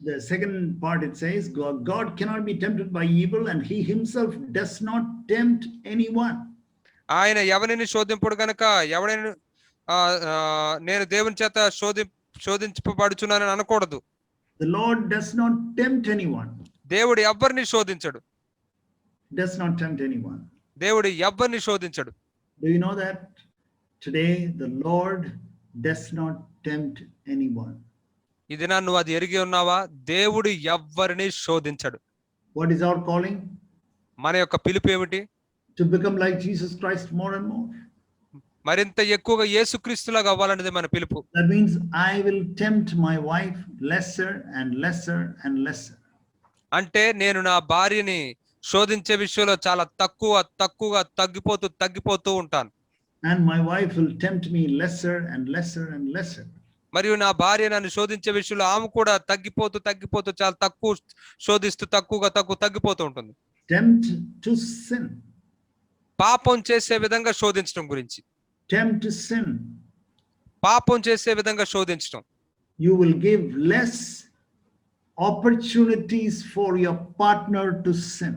the second part it says, God cannot be tempted by evil and he himself does not tempt anyone. ఆయన ఎవరిని శోధింపుడు గనుక ఎవడైనా నేను దేవుని చేత శోధించబడుచున్నానని అనకూడదు. The Lord does not tempt anyone. దేవుడు ఎవ్వరిని శోధించడు. Does not tempt anyone. దేవుడు ఎవ్వరిని శోధించడు. Do you know that today the Lord does not tempt anyone? ఈ దినాన్ని నువ్వు అది ఎరిగి ఉన్నావా? దేవుడు ఎవ్వరిని శోధించడు. What is our calling? మన యొక్క పిలుపు ఏమిటి? To become like Jesus Christ more and more. మరింత ఎక్కువగా యేసుక్రీస్తులాగా అవ్వాలనేది మన పిలుపు. That means I will tempt my wife lesser and lesser and lesser. అంటే నేను నా భార్యని శోధించే విషయంలో చాలా తక్కువగా తగ్గిపోతూ ఉంటాను. And my wife will tempt me lesser and lesser and lesser. మరియు నా భార్య నన్ను శోధించే విషయంలో ఆమె కూడా తగ్గిపోతూ చాలా తక్కువ శోధిస్తూ తగ్గిపోతూ ఉంటుంది. Tempt to sin. పాపం చేసే విధంగా శోధించడం గురించి. Tempt to sin. పాపం చేసే విధంగా శోధించడం. You will give less opportunities for your partner to sin.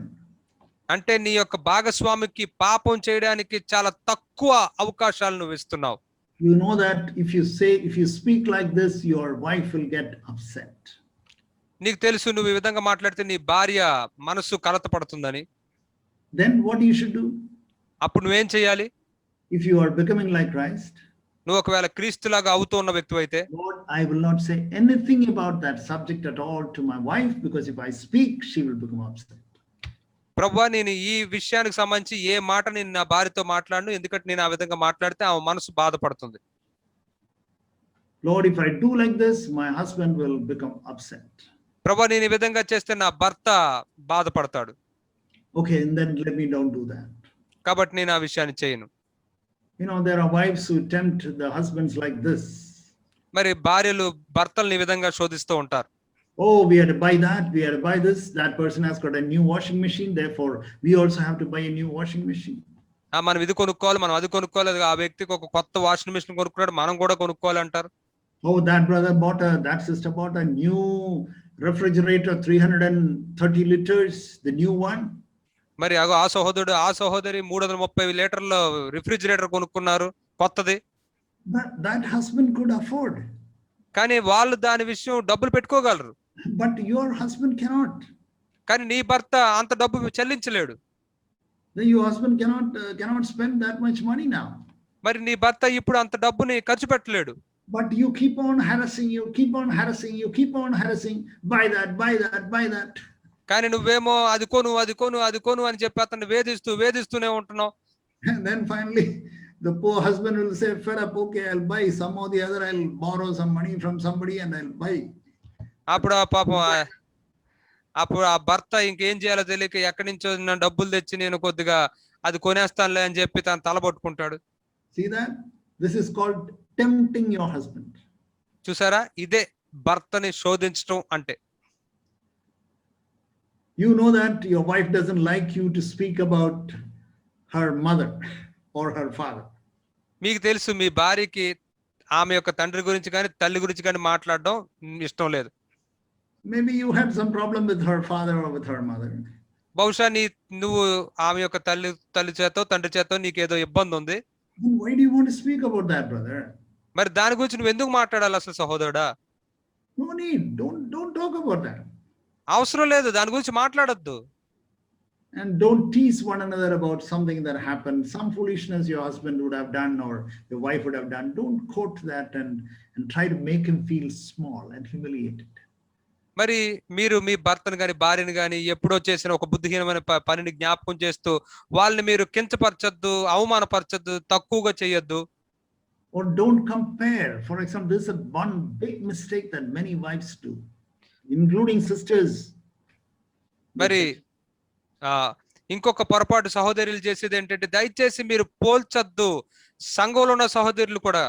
అంటే నీ యొక్క భాగస్వామికి పాపం చేయడానికి చాలా తక్కువ అవకాశాలు నువ్వు ఇస్తున్నావు. You know that if you speak like this, your wife will get upset. నీకు తెలుసు నువ్వు ఈ విధంగా మాట్లాడితే నీ భార్య మనసు కలతపడుతుందని. Then what you should do? అప్పుడు నువ్వేం చేయాలి? If you are becoming like Christ, నువ్వు ఒకవేళ క్రీస్తులాగా అవుతూ ఉన్న వ్యక్తివైతే, Lord, I will not say anything about that subject at all to my wife, because if I speak, she will become upset. ప్రభువా, నేను ఈ విషయానికి సంబంధించి ఏ మాట నేను నా భార్యతో మాట్లాడను, ఎందుకంటే నేను ఆ విధంగా మాట్లాడితే ఆమె మనసు బాధపడుతుంది. Lord, if I do like this, my husband will become upset. ప్రభువా, నేను ఈ విధంగా చేస్తే నా భర్త బాధపడతాడు. Okay, and then let me don't do that. కాబట్టి నేను ఆ విషయాన్ని చేయను. You know, there are wives who tempt the husbands like this. మరి భార్యలు భర్తల్ని ఈ విధంగా శోధిస్తూ ఉంటారు. Oh, we had to buy that, we had to buy this, that person has got a new washing machine, therefore we also have to buy a new washing machine. మనం ఇది కొనుక్కోవాలి, మనం అది కొనుక్కోవాలి, ఆ వ్యక్తికి ఒక కొత్త వాషింగ్ మిషన్ కొనుక్కున్నాడు, మనం కూడా కొనుక్కోవాలి అంటారు. Oh, that sister bought a new refrigerator, 330 liters, the new one. మరి ఆ సహోదరుడు ఆ సహోదరి 330 లీటర్ల రిఫ్రిజిరేటర్ కొనుక్కున్నారు కొత్తది. That husband could afford. కానీ వాళ్ళు దాని విషయం డబ్బులు పెట్టుకోగలరు. But your husband cannot. కానీ నీ భర్త అంత డబ్బు చెల్లించలేడు. Then your husband cannot spend that much money now. మరి నీ భర్త ఇప్పుడు అంత డబ్బుని ఖర్చు పెట్టలేడు. But you keep on harassing, you keep on harassing, buy that, buy that. కానీ నువ్వేమో అది కొను అని చెప్పి అతన్ని వేధిస్తూనే ఉంటున్నావు. And then finally the poor husband will say, fed up, okay, I'll buy some or the other, I'll borrow some money from somebody and I'll buy. అప్పుడు ఆ పాపం అప్పుడు ఆ భర్త ఇంకేం చేయాలో తెలియక ఎక్కడి నుంచో డబ్బులు తెచ్చి నేను కొద్దిగా అది కొనేస్తానులే అని చెప్పి తను తలబొట్టుకుంటాడు. See that? This is called tempting your husband. చూసారా, ఇదే భర్తని శోధించడం అంటే. You know that your wife doesn't like you to speak about her mother or her father. మీకు తెలుసు మీ భార్యకి ఆమె యొక్క తండ్రి గురించి కానీ తల్లి గురించి కానీ మాట్లాడడం ఇష్టం లేదు. Maybe you had some problem with her father or with her mother. బహుశా నువ్వు ఆమె యొక్క తల్లి చేతో తండ్రి చేతో నీకేదో ఇబ్బంది ఉంది. Then why do you want to speak about that, brother? మరి దాని గురించి నువ్వు ఎందుకు మాట్లాడాలి అసలు సహోదరుడా? No need. Don't talk about that. అవసరం లేదు, దాని గురించి మాట్లాడొద్దు. And don't tease one another about something that happened, some foolishness your husband would have done or your wife would have done. Don't quote that and try to make him feel small and humiliated. మరి మీరు మీ భర్తను గాని భార్యను గాని ఎప్పుడో చేసిన ఒక బుద్ధిహీనమైన పనిని జ్ఞాపకం చేస్తూ వాళ్ళని మీరు కించపరచొద్దు, అవమానపరచొద్దు, తక్కువగా చేయొద్దు. Or don't compare. For example, this is one big mistake that many wives do, including sisters. మరి ఇంకొక పొరపాటు సహోదరులు చేసేది ఏంటంటే దయచేసి మీరు పోల్చొద్దు. సంఘంలో ఉన్న సహోదరులు కూడా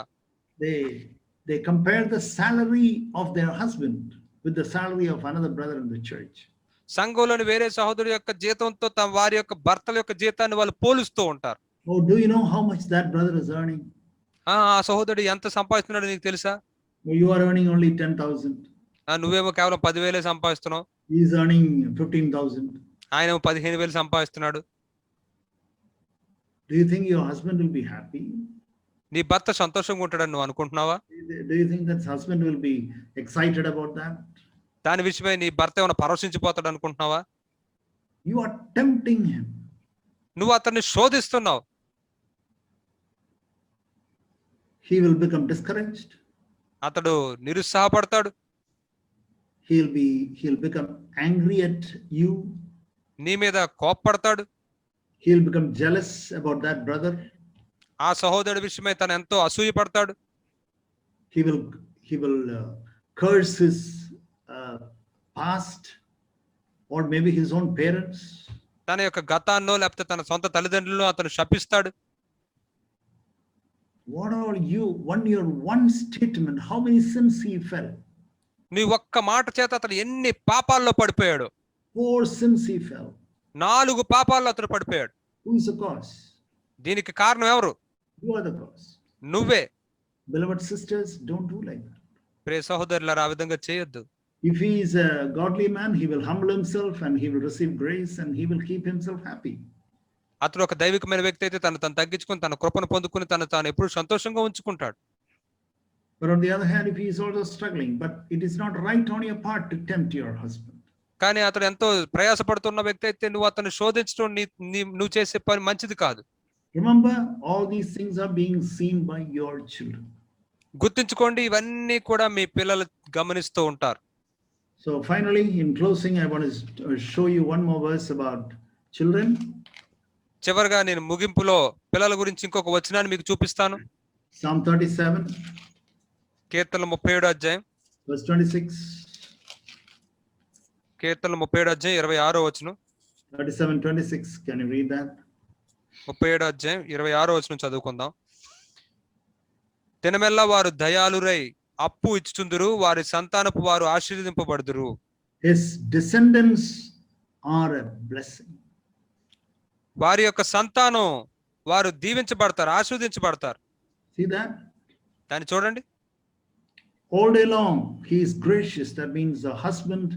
they compare the salary of their husband with the salary of another brother in the church. సంఘంలోని వేరే సహోదరు యొక్క జీతంతో వారి యొక్క భర్తల యొక్క జీతాన్ని వాళ్ళు పోలుస్తూ ఉంటారు. Oh, do you know how much that brother is earning? ఆ సహోదరుడు ఎంత సంపాదిస్తున్నాడో నీకు తెలుసా? You are earning only 10,000. నువ్వేమో కేవలం 10,000 సంపాదిస్తున్నావు. He is earning 15,000. ఆయన 15,000 సంపాదిస్తున్నాడు. Do you think your husband will be happy? నీ భర్త సంతోషంగా ఉంటాడని నువ్వు అనుకుంటున్నావా? Do you think that husband will be excited about that? దాని విషయమై నీ భర్త ఏమైనా పరవశించిపోతాడు అనుకుంటున్నావా? You are tempting him. నువ్వు అతన్ని శోధిస్తున్నావు. He will become discouraged. అతడు నిరుత్సాహపడతాడు. He'll become angry at you. నీ మీద కోప్పడతాడు. He'll become jealous about that brother. ఆ సహోదరుడి విషయమై తను ఎంతో అసూయ పడతాడు. He will curse his past or maybe his own parents. తన యొక్క గతాన్నో లేకపోతే తన సొంత తల్లిదండ్రులను అతను శపిస్తాడు. What all your one statement, how many sins he fell? నీ ఒక్క మాట చేత అతను ఎన్ని పాపాల్లో పడిపోయాడు. 4 sins he fell. 4 పాపాల్లో అతను పడిపోయాడు. Who is the cause? దీనికి కారణం ఎవరు? You are the cause. నువ్వే. Beloved sisters, don't do like that. ప్రియ సహోదరులారా, ఆ విధంగా చేయొద్దు. If he is a godly man, he will humble himself and he will receive grace and he will keep himself happy. అతడు ఒక దైవికమైన వ్యక్తి అయితే తను తగ్గించుకొని తన కృపను పొందుకుని తాను ఎప్పుడు సంతోషంగా ఉంచుకుంటాడు. But on the other hand, if he is also struggling, but it is not right on your part to tempt your husband. కానీ అతడు ఎంతో ప్రయాసపడుతున్న వ్యక్తి అయితే నువ్వు అతన్ని శోధించడం నువ్వు చేసే పని మంచిది కాదు. Remember, all these things are being seen by your children. గుర్తుంచుకోండి, ఇవన్నీ కూడా మీ పిల్లలు గమనిస్తూ ఉంటారు. So finally, in closing, I want to show you one more verse about children. చివరిగా నేను ముగింపులో పిల్లల గురించి ఇంకొక వచనాన్ని మీకు చూపిస్తాను. Psalm 37. కీర్తనలు 37 అధ్యాయం verse 26. కీర్తనలు 37 అధ్యాయం 26వ వచనం. 37:26. Can you read that? 37 అధ్యాయం 26వ వచనం చదువుకుందాం. దినమెల్లా వారు దయాళురై అప్పు ఇచ్చుచుందురు, వారి సంతానపు వారు ఆశీర్వదింపబడుదురు. His descendants are a blessing. వారి యొక్క సంతానం వారు దీవించబడతారు, ఆశీర్వదించబడతారు. See that? దాన్ని చూడండి. All day long, he is gracious. That means the husband,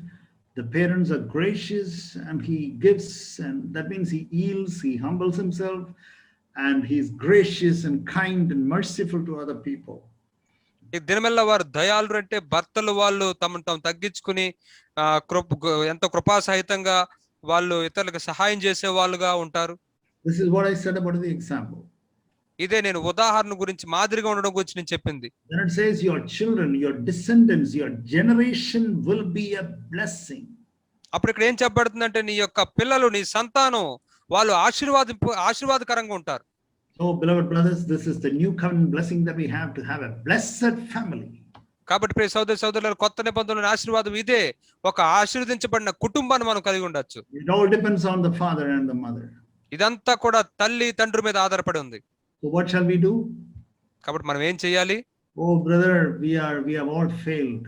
the parents are gracious and he gives, and that means he yields, he humbles himself, and he is gracious and kind and merciful to other people. ఈ దినమెల్లా వారు దయాళులు అంటే భర్తలు వాళ్ళు తమను తాము తగ్గించుకుని ఎంతో కృపాసహితంగా వాళ్ళు ఇతరులకు సహాయం చేసే వాళ్ళుగా ఉంటారు. This is what I said about the example. ఇదే నేను ఉదాహరణ గురించి, మాదిరిగా ఉండడం గురించి నేను చెప్పింది. Then it says your children, your descendants, your generation will be a blessing. అప్పుడు ఇక్కడ ఏం చెప్పబడుతుందంటే నీ యొక్క పిల్లలు, నీ సంతానం వాళ్ళు ఆశీర్వాదకరంగా ఉంటారు. So beloved brothers, this is the new covenant blessing that we have, to have a blessed family. కాబట్టి ప్రియ సోదర సోదరులు, కొత్త నిబంధనలోని ఆశీర్వాదం ఇదే, ఒక ఆశీర్వదించబడిన కుటుంబాన్ని మనం కలిగి ఉండొచ్చు. It all depends on the father and the mother. ఇదంతా కూడా తల్లి తండ్రి మీద ఆధారపడి ఉంది. So what shall we do? కాబట్టి మనం ఏం చేయాలి? Oh brother, we have all failed.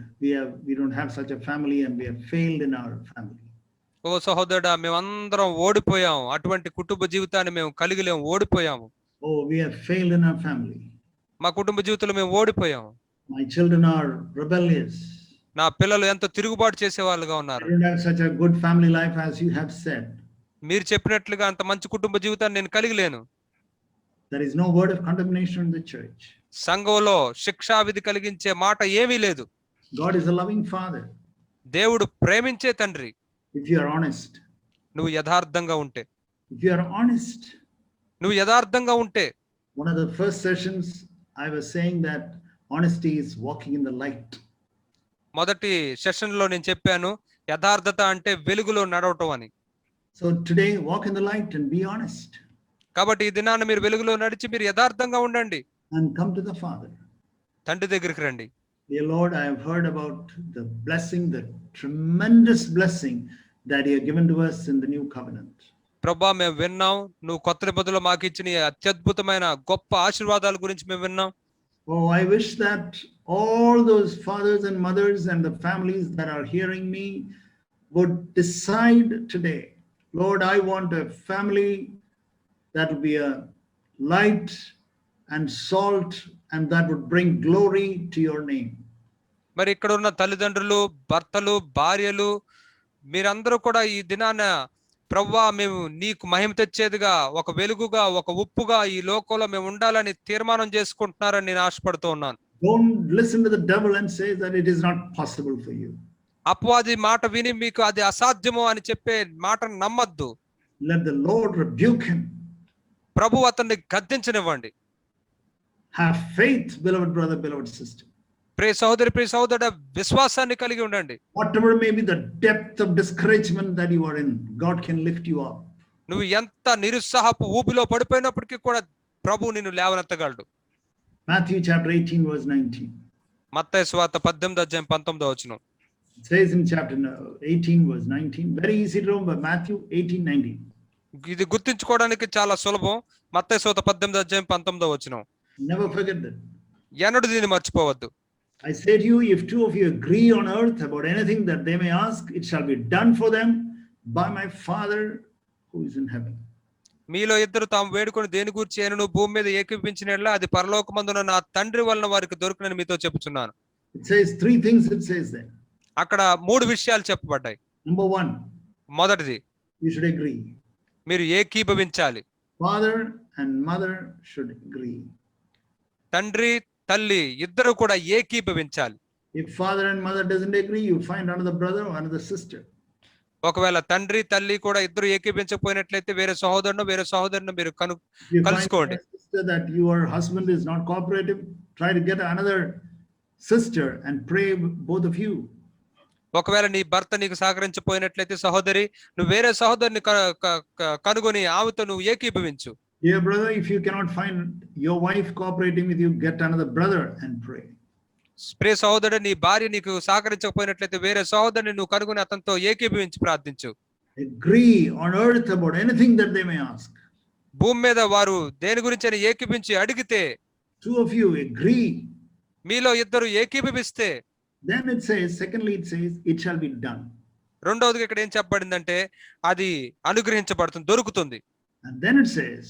We don't have such a family and we have failed in our family. ఓ సహోదరుడా, మేమందరం ఓడిపోయాం, అటువంటి కుటుంబ జీవితాన్ని మేము కలిగి లేము, ఓడిపోయాము. Oh, we have failed in our family. మా కుటుంబ జీవితంలో మేము ఓడిపోయాం. My children are rebellious. నా పిల్లలు ఎంతో తిరుగుబాటు చేసే వాళ్ళుగా ఉన్నారు. I don't have such a good family life as you have said. మీరు చెప్పినట్లుగా అంత మంచి కుటుంబ జీవితాన్ని నేను కలిగి లేను. There is no word of condemnation in the church. సంఘంలో శిక్షా విధి కలిగించే మాట ఏమీ లేదు. God is a loving father. దేవుడు ప్రేమించే తండ్రి. If you are honest. నువ్వు యథార్థంగా ఉంటే. If you are honest. నువ్వు యథార్థంగా ఉంటే. One of the first sessions I was saying that honesty is walking in the light. మొదటి సెషన్ లో నేను చెప్పాను, యథార్థత అంటే వెలుగులో నడవటం అని. So today walk in the light and be honest. కాబట్టి ఈ దినాన మీరు వెలుగులో నడిచి మీరు యథార్థంగా ఉండండి. And come to the Father. తండ్రి దగ్గరికి రండి. Dear Lord, I have heard about the blessing, the tremendous blessing that you have given to us in the new covenant. ప్రభువా, మేము విన్నాం, నువ్వు కొత్త నిబంధనలో మాకు ఇచ్చిన అత్యద్భుతమైన గొప్ప ఆశీర్వాదాల గురించి మేము విన్నాం. Oh, I wish that all those fathers and mothers and the families that are hearing me would decide today, Lord, I want a family that will be a light and salt and that would bring glory to your name. మరి ఇక్కడ ఉన్న తల్లిదండ్రులు, భర్తలు, భార్యలు, మీరందరూ కూడా ఈ దినాన ప్రభువా మేము నీకు మహిమ తెచ్చేదిగా, ఒక వెలుగుగా, ఒక ఉప్పుగా ఈ లోకంలో మేము ఉండాలని తీర్మానం చేసుకుంటున్నారని నేను ఆశపడుతూ ఉన్నాను. Don't listen to the devil and say that it is not possible for you. అపవాది మాట విని మీకు అది అసాధ్యము అని చెప్పే మాటను నమ్మద్దు. Let the Lord rebuke him. ప్రభు అతన్ని గద్దించనివ్వండి. Have faith, beloved brother, beloved sister. ప్రియ సహోదరి, ప్రియ సహోదరుడు, విశ్వాసాన్ని కలిగి ఉండండి. Whatever may be the depth of discouragement that you are in, God can lift you up. నువ్వు ఎంత నిరుత్సాహపు ఊబిలో పడిపోయినప్పటికీ కూడా ప్రభు నిన్ను లేవనెత్తగలడు. Matthew chapter 18 verse 19. మత్తయి సువార్త 18:19. It says in chapter 18 verse 19, very easy to remember, Matthew 18:19. ఇది గుర్తించుకోవడానికి చాలా సులభం. మత్తయి సువార్త 18:19. Never forget that. ఎన్నడూ దీన్ని మర్చిపోవద్దు. I say to you, if two of you agree on earth about anything that they may ask, it shall be done for them by my Father who is in heaven. మీలో ఇద్దరు తాము వేడుకొని దేని గురించి అయినను భూమి మీద ఏకీపించినట్లా అది పరలోకమందున నా తండ్రి వలన వారికి దొరుకునని మీతో చెప్పుచున్నాను. It says three things, it says there. అక్కడ 3 విషయాలు చెప్పబడ్డాయి. Number one, మొదటిది, you should agree. మీరు ఏకీభవించాలి. Father and mother should agree. తండ్రి తల్లి ఇద్దరు కూడా ఏకీభవించాలి. If father and mother doesn't agree, you find another brother or another sister. ఒకవేళ తండ్రి తల్లి కూడా ఇద్దరు ఏకీభించకపోయినట్లయితే వేరే సహోదరుని మీరు కలుసుకోండి. That your husband is not cooperative, try to get another sister and pray both of you. ఒకవేళ నీ భర్త నీకు సహకరించపోయినట్లయితే సహోదరి, నువ్వు వేరే సహోదరుని కనుగొని ఆమెతో నువ్వు ఏకీభవించు. Dear brother, if you cannot find your wife cooperating with you, get another brother and pray. ప్రియ సహోదరుడు, నీ భార్య నీకు సహకరించకపోయినట్లయితే వేరే సహోదరుని నువ్వు కనుగొని అతనితో ఏకీభవించి ప్రార్థించు. Agree on earth about anything that they may ask. భూమి మీద వారు దేని గురించి ఏకీభించి అడిగితే two of you agree మీలో ఇద్దరు ఏకీభవిస్తే, then it says, secondly, it says, it shall be done. రెండవదిగా ఇక్కడ ఏం చెప్పబడిందంటే అది అనుగ్రహించబడుతుంది, దొరుకుతుంది. And then it says,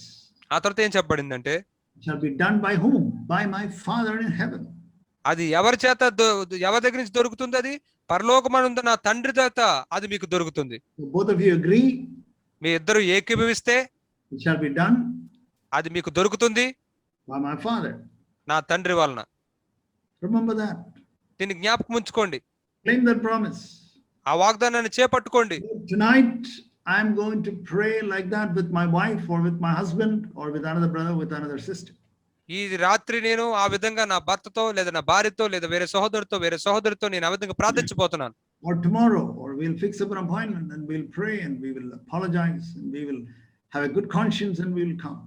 ఆ తర్వాత ఏం చెప్పబడిందంటే it shall be done by whom? By my Father in heaven. అది ఎవరి చేత ఎవరి దగ్గర నుంచి దొరుకుతుంది? అది పరలోకమందు నా తండ్రి చేత అది మీకు దొరుకుతుంది. So both of you agree, మీ ఇద్దరు ఏకీభవిస్తే it shall be done అది మీకు దొరుకుతుంది by my Father. నా తండ్రి వలన. Remember that. దీన్ని జ్ఞాపకం ఉంచుకోండి, Claim that promise. ఆ వాగ్దానాన్ని చేపట్టుకోండి. Tonight, I'm going to pray like that with my wife or with my husband or with another brother, with another sister. ఈ రాత్రి నేను ఆ విధంగా నా భర్తతో లేదా నా భార్యతో లేదా వేరే సహోదరితో నేను ఆ విధంగా ప్రార్థించబోతున్నాను. Or tomorrow, or we'll fix up an appointment and we'll pray and we will apologize and we will have a good conscience and we will come.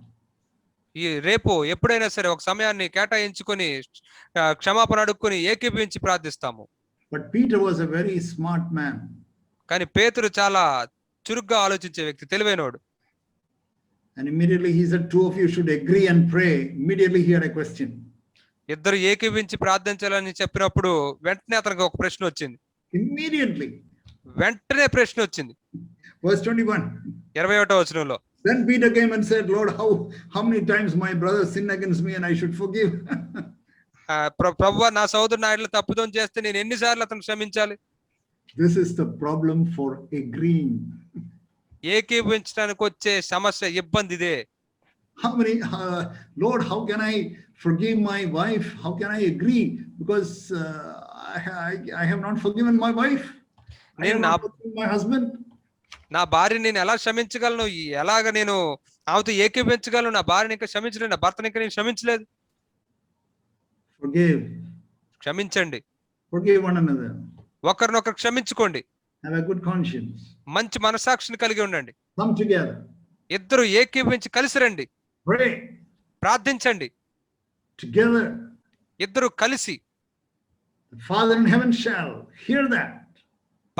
ఈ రేపు ఎప్పుడైనా సరే ఒక సమయాన్ని కేటాయించుకొని క్షమాపణ అడుక్కొని ఏకీభవించి ప్రార్థిస్తాము. But Peter was a very smart man. కానీ పేతురు చాలా చురుగ్గా ఆలోచించే వ్యక్తి, తెలివైనవాడు. And immediately he said, two of you should agree and pray. Immediately he had a question. ఇద్దరు ఏకీవించి ప్రార్థించాలని చెప్పినప్పుడు వెంటనే అతనికి ఒక ప్రశ్న వచ్చింది. Immediately. వెంటనే ప్రశ్న వచ్చింది. Verse 21. 21వ వచనంలో. Then Peter came and said, Lord, how many times my brother sinned against me and I should forgive? ప్రభువా, నా సహోదరుడు నా ఎడల తప్పుదం చేస్తే నేను ఎన్నిసార్లు అతను క్షమించాలి? This is the problem for agreeing. ఏకీభవించడానికి వచ్చే సమస్య, ఇబ్బంది ఇదే. How many, Lord, how can I forgive my wife? How can I agree? Because I have not forgiven my wife. I have not forgiven my husband. నా భార్యని నేను ఎలా క్షమించగలను? ఎలాగ నేను ఆమెతో ఏకీభవించగలను? నా భార్యని ఇంకా క్షమించలేదు, నా భర్తని ఇంకా నేను క్షమించలేదు. Forgive. క్షమించండి. Forgive one another. ఒకరినొకరు క్షమించుకోండి. Have a good conscience. మంచి మనసాక్షిని కలిగి ఉండండి. Come together. ఇద్దరు ఏకీభవించి కలిసి రండి. Pray. ప్రార్థించండి. Together. ఇద్దరు కలిసి. The Father in heaven shall hear that.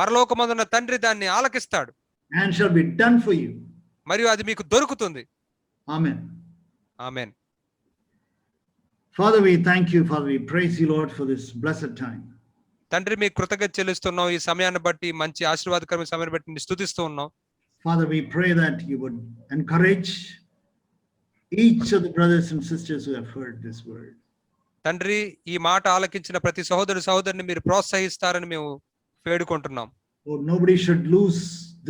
పరలోకమందున్న తండ్రి దాన్ని ఆలకిస్తాడు. And shall be done for you. మరియు అది మీకు దొరుకుతుంది. Amen. Amen. Father, we thank you. Father, we praise you, Lord, for this blessed time. తండ్రి, మీ కృతజ్ఞత చెల్లిస్తున్నాం. ఈ సమయాన్ని బట్టి, మంచి ఆశీర్వాదకరమైన సమయాన్ని బట్టి ని స్తుతిస్తూ ఉన్నాం. Father, we pray that you would encourage each of the brothers and sisters who have heard this word. తండ్రి, ఈ మాట ఆలకించిన ప్రతి సహోదరుని మీరు ప్రోత్సహిస్తారని మేము వేడుకుంటున్నాం. Lord, nobody should lose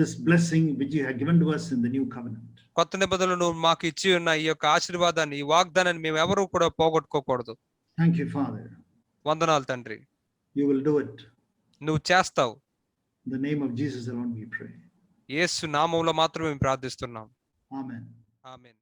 this blessing which you have given to us in the new covenant. కొత్త నిబంధనలు నువ్వు మాకు ఇచ్చి ఉన్న ఈ యొక్క ఆశీర్వాదాన్ని, ఈ వాగ్దానాన్ని మేము ఎవరు కూడా పోగొట్టుకోకూడదు. Thank you, Father. వందనాలు తండ్రి. You will do it. నువ్వు చేస్తావు. In the name of Jesus alone we pray. యేసు నామములో మాత్రమే మేము ప్రార్థిస్తున్నాం. Amen. ఆమేన్.